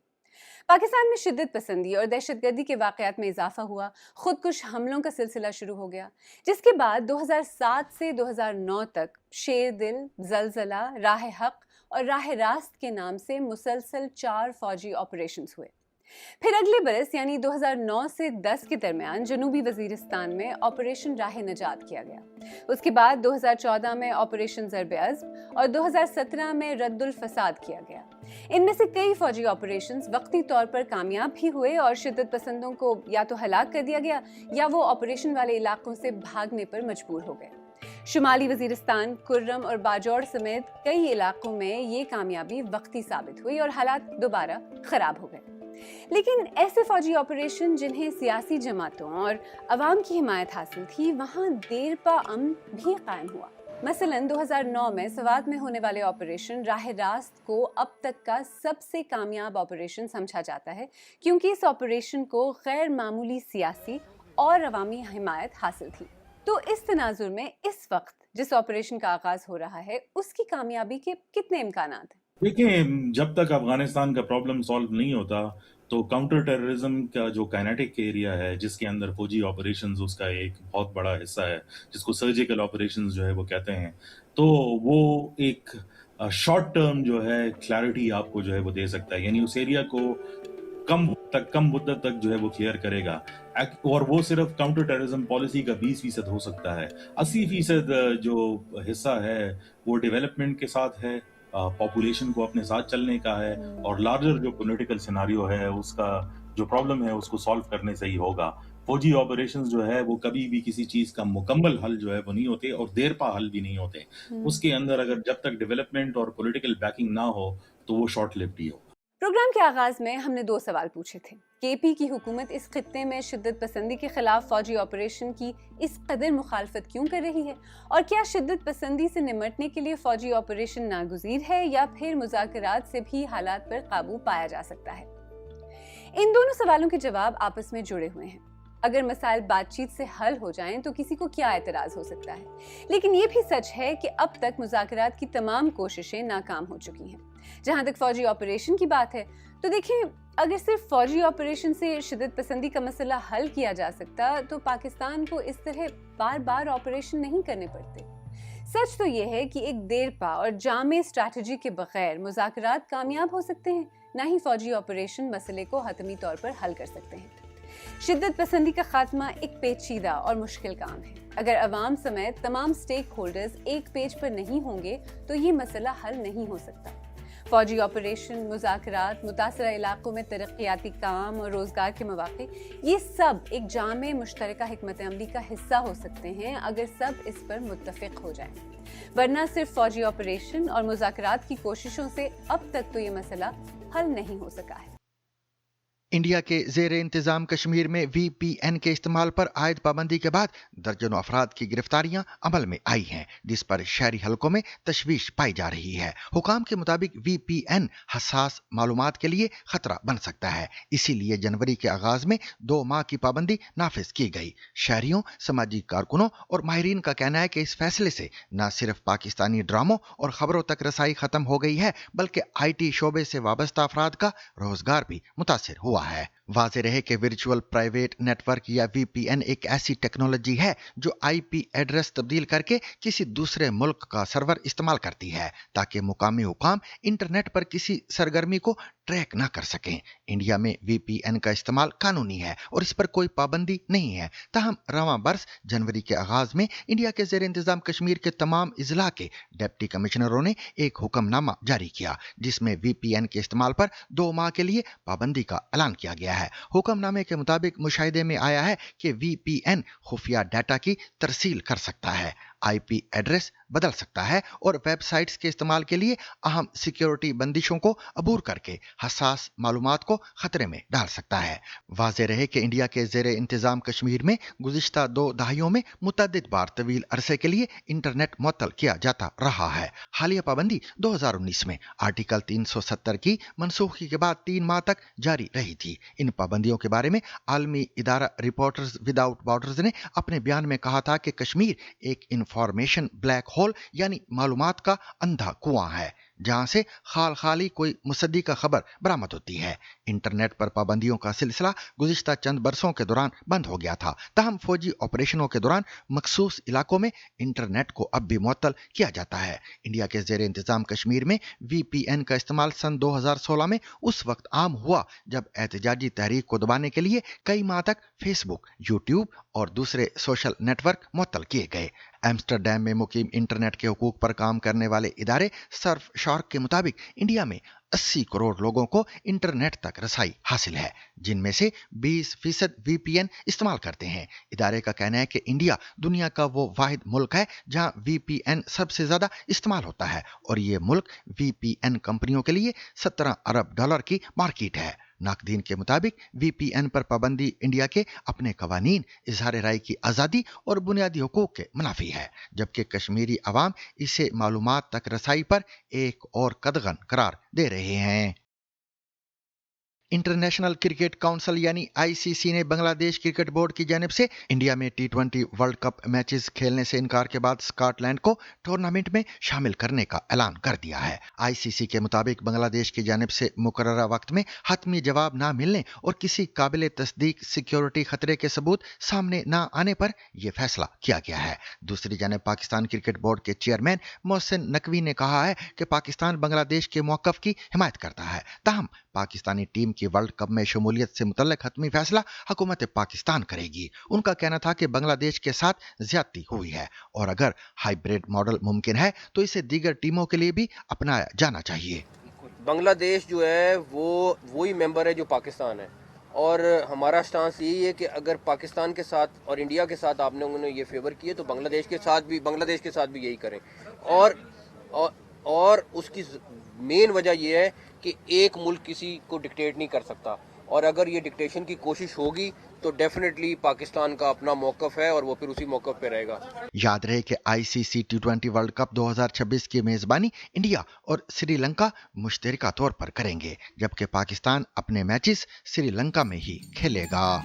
पाकिस्तान में शिद्दत पसंदी और दहशतगर्दी के वाक़यात में इजाफा हुआ, खुदकुश हमलों का सिलसिला शुरू हो गया, जिसके बाद 2007 से 2009 तक शेर दिल, जलजला, राह हक और राह रास्त के नाम से मुसलसल 4 फ़ौजी ऑपरेशंस हुए। फिर अगले बरस यानी 2009 से 10 के दरमियान जनूबी वजीरिस्तान में ऑपरेशन राह नजात किया गया। उसके बाद 2014 में ऑपरेशन ज़रब अज़्म और 2017 में रद्दुल फसाद किया गया। इनमें से कई फौजी ऑपरेशंस वक्ती तौर पर कामयाब भी हुए और शिद्दत पसंदों को या तो हलाक कर दिया गया या वो ऑपरेशन वाले इलाकों से भागने पर मजबूर हो गए। शुमाली वजीरिस्तान, कुर्रम और बाजौड़ समेत कई इलाकों में ये कामयाबी वक्ती साबित हुई और हालात दोबारा खराब हो गए। लेकिन ऐसे फौजी ऑपरेशन जिन्हें सियासी जमातों और अवाम की हिमायत हासिल थी, वहाँ देर पा अमन भी कायम हुआ। मसलन 2009 में सवात में होने वाले ऑपरेशन राह रास्त को अब तक का सबसे कामयाब ऑपरेशन समझा जाता है, क्योंकि इस ऑपरेशन को गैर मामूली सियासी और अवामी हिमायत हासिल थी। तो इस तनाजुर में इस वक्त जिस ऑपरेशन का आगाज हो रहा है, उसकी कामयाबी के कितने इम्कानात हैं? देखिए, जब तक अफगानिस्तान का प्रॉब्लम सॉल्व नहीं होता तो काउंटर टेररिज्म का जो काइनेटिक एरिया है, जिसके अंदर फौजी ऑपरेशंस उसका एक बहुत बड़ा हिस्सा है, जिसको सर्जिकल ऑपरेशंस जो है वो कहते हैं, तो वो एक शॉर्ट टर्म जो है क्लैरिटी आपको जो है वो दे सकता है। यानी उस एरिया को कम मुद्दत तक जो है वो क्लियर करेगा, और वो सिर्फ काउंटर टेररिज्म पॉलिसी का 20% हो सकता है। 80% जो हिस्सा है वो डेवलपमेंट के साथ है, पॉपुलेशन को अपने साथ चलने का है, और लार्जर जो पॉलिटिकल सिनारियो है उसका जो प्रॉब्लम है उसको सॉल्व करने से ही होगा। फौजी ऑपरेशंस जो है वो कभी भी किसी चीज का मुकम्मल हल जो है वो नहीं होते और देर पा हल भी नहीं होते। उसके अंदर अगर जब तक डेवलपमेंट और पॉलिटिकल बैकिंग ना हो तो वो शॉर्ट लिव्ड ही होगा। प्रोग्राम के आगाज में हमने 2 सवाल पूछे थे। केपी की हुकूमत इस खित्ते में शिद्दत पसंदी के खिलाफ फौजी ऑपरेशन की इस कदर मुखालफत क्यों कर रही है, और क्या शिद्दत पसंदी से निमटने के लिए फौजी ऑपरेशन नागुज़ीर है या फिर मुज़ाकरात से भी हालात पर काबू पाया जा सकता है। इन दोनों सवालों के जवाब आपस में जुड़े हुए हैं। अगर मसाइल बातचीत से हल हो जाएं तो किसी को क्या एतराज़ हो सकता है, लेकिन ये भी सच है कि अब तक मुज़ाकरात की तमाम कोशिशें नाकाम हो चुकी हैं। जहां तक फौजी ऑपरेशन की बात है तो देखिए, अगर सिर्फ फौजी ऑपरेशन से शिद्दत पसंदी का मसला हल किया जा सकता तो पाकिस्तान को इस तरह बार बार ऑपरेशन नहीं करने पड़ते। सच तो ये है कि एक देरपा और जामे स्ट्रैटेजी के बगैर मुज़ाकरात कामयाब हो सकते हैं, ना ही फौजी ऑपरेशन मसले को हतमी तौर पर हल कर सकते हैं। शिद्दत पसंदी का खात्मा एक पेचीदा और मुश्किल काम है। अगर अवाम समेत तमाम स्टेक होल्डर्स एक पेज पर नहीं होंगे तो ये मसला हल नहीं हो सकता। फौजी ऑपरेशन, मुज़ाकरात, मुतासरा इलाकों में तरक्याती काम और रोज़गार के मौक़े, ये सब एक जामे मुश्तरका हिकमत अमली का हिस्सा हो सकते हैं अगर सब इस पर मुत्तफ़िक़ हो जाएं। वरना सिर्फ फौजी ऑपरेशन और मुज़ाकरात की कोशिशों से अब तक तो ये मसला हल नहीं हो सका है। इंडिया के ज़ेर इंतज़ाम कश्मीर में VPN के इस्तेमाल पर आयद पाबंदी के बाद दर्जनों अफराद की गिरफ्तारियां अमल में आई हैं, जिस पर शहरी हलकों में तशवीश पाई जा रही है। हुकाम के मुताबिक VPN हसास मालूमात के लिए खतरा बन सकता है, इसीलिए जनवरी के आगाज में 2 माह की पाबंदी नाफिज की गई। शहरियों, समाजी कारकुनों और माहिरीन का कहना है कि इस फैसले से न सिर्फ पाकिस्तानी ड्रामों और खबरों तक रसाई खत्म हो गई है, बल्कि IT शोबे से वाबस्ता अफराद का रोजगार भी मुतासिर हुआ है। वाज़े रहे कि वर्चुअल प्राइवेट नेटवर्क या VPN एक ऐसी टेक्नोलॉजी है जो IP एड्रेस तब्दील करके किसी दूसरे मुल्क का सर्वर इस्तेमाल करती है, ताकि मुकामी हुकाम इंटरनेट पर किसी सरगर्मी को ट्रैक ना कर सकें। इंडिया में VPN का इस्तेमाल कानूनी है और इस पर कोई पाबंदी नहीं है। ताहम रवां बरस जनवरी के आगाज में इंडिया के ज़ेर इंतजाम कश्मीर के तमाम इजला के डिप्टी कमिश्नरों ने एक हुक्मनामा जारी किया जिसमें VPN के इस्तेमाल पर 2 माह के लिए पाबंदी का ऐलान किया गया है। हुक्मनामे के मुताबिक मुशाहिदे में आया है कि VPN खुफिया डाटा की तरसील कर सकता है, IP एड्रेस बदल सकता है और वेबसाइट्स के इस्तेमाल के लिए अहम सिक्योरिटी बंदिशों को अबूर करके हसास मालूमात को खतरे में डाल सकता है। वाज़ेह रहे कि इंडिया के ज़ेर इंतजाम कश्मीर में गुज़िश्ता 2 दहाइयों में मुतअद्दिद बार तवील अरसे के लिए इंटरनेट मुअत्तल किया जाता रहा है। हालिया पाबंदी 2019 में आर्टिकल 370 की मनसूखी के बाद 3 माह तक जारी रही थी। इन पाबंदियों के बारे में आलमी इदारा रिपोर्टर्स विदाउट बॉर्डर्स ने अपने बयान में कहा था कि कश्मीर एक इंफॉर्मेशन ब्लैक होल यानी मालूमात का अंधा कुआं है जहां से खाली कोई मुसद्दी का खबर बरामद होती है। इंटरनेट पर पाबंदियों का सिलसिला गुज़िश्ता चंद बरसों के दौरान बंद हो गया था। ताहम फौजी ऑपरेशनों के दौरान मखसूस इलाकों में इंटरनेट को अब भी मुअत्तल किया जाता है। इंडिया के ज़ेर इंतजाम कश्मीर में VPN का इस्तेमाल सन 2016 में उस वक्त आम हुआ जब एहतजाजी तहरीक को दबाने के लिए कई माह तक फेसबुक, यूट्यूब और दूसरे सोशल नेटवर्क मुअत्तल किए गए। एम्स्टरडैम में मुकीम इंटरनेट के हुकूक पर काम करने वाले इदारे सर्फ शार्क के मुताबिक इंडिया में 80 करोड़ लोगों को इंटरनेट तक रसाई हासिल है, जिनमें से 20% VPN इस्तेमाल करते हैं। इदारे का कहना है कि इंडिया दुनिया का वो वाहिद मुल्क है जहां VPN सबसे ज्यादा इस्तेमाल होता है और ये मुल्क VPN कंपनियों के लिए $17 अरब की मार्केट है। नाकदीन के मुताबिक VPN पर पाबंदी इंडिया के अपने कवानीन, इजहार राय की आज़ादी और बुनियादी हुकूक के मुनाफी है, जबकि कश्मीरी अवाम इसे मालूमात तक रसाई पर एक और कदगन करार दे रहे हैं। इंटरनेशनल क्रिकेट काउंसिल यानी ICC ने बांग्लादेश क्रिकेट बोर्ड की जानिब से इंडिया में T20 वर्ल्ड कप मैचेस खेलने से इनकार के बाद स्कॉटलैंड को टूर्नामेंट में शामिल करने का ऐलान कर दिया है। ICC के मुताबिक बांग्लादेश की जानिब से मुकर्ररा वक्त में हतमी जवाब ना मिलने और किसी काबिल तस्दीक सिक्योरिटी खतरे के सबूत सामने ना आने पर यह फैसला किया गया है। दूसरी जानिब पाकिस्तान क्रिकेट बोर्ड के चेयरमैन मोहसिन नकवी ने कहा है कि पाकिस्तान बांग्लादेश के मौक़िफ़ की हिमायत करता है। ताहम पाकिस्तानी टीम की वर्ल्ड कप में शमूलियत से मुतल्लिक हतमी फैसला हुकूमत पाकिस्तान करेगी। उनका कहना था कि बांग्लादेश के साथ ज्यादती हुई है और अगर हाइब्रिड मॉडल मुमकिन है तो इसे दीगर टीमों के लिए भी अपनाया जाना चाहिए। बांग्लादेश जो है वो वही मेंबर है जो पाकिस्तान है और हमारा स्टांस यही है कि अगर पाकिस्तान के साथ और इंडिया के साथ आपने उन्होंने ये फेवर किए तो बांग्लादेश के साथ भी यही करें और उसकी मेन वजह यह है कि एक मुल्क किसी को डिक्टेट नहीं कर सकता और अगर ये डिक्टेशन की कोशिश होगी तो डेफिनेटली पाकिस्तान का अपना मौक़िफ़ है और वो फिर उसी मौक़िफ़ पे रहेगा। याद रहे कि ICC T20 वर्ल्ड कप 2026 की मेज़बानी इंडिया और श्रीलंका मुश्तरका तौर पर करेंगे, जबकि पाकिस्तान अपने मैचेस श्रीलंका में ही खेलेगा।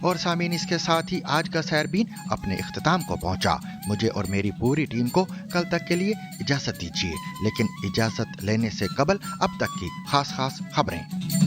और सामीन, इसके साथ ही आज का सैरबीन अपने इख्तिताम को पहुंचा। मुझे और मेरी पूरी टीम को कल तक के लिए इजाज़त दीजिए, लेकिन इजाज़त लेने से कबल अब तक की खास खबरें।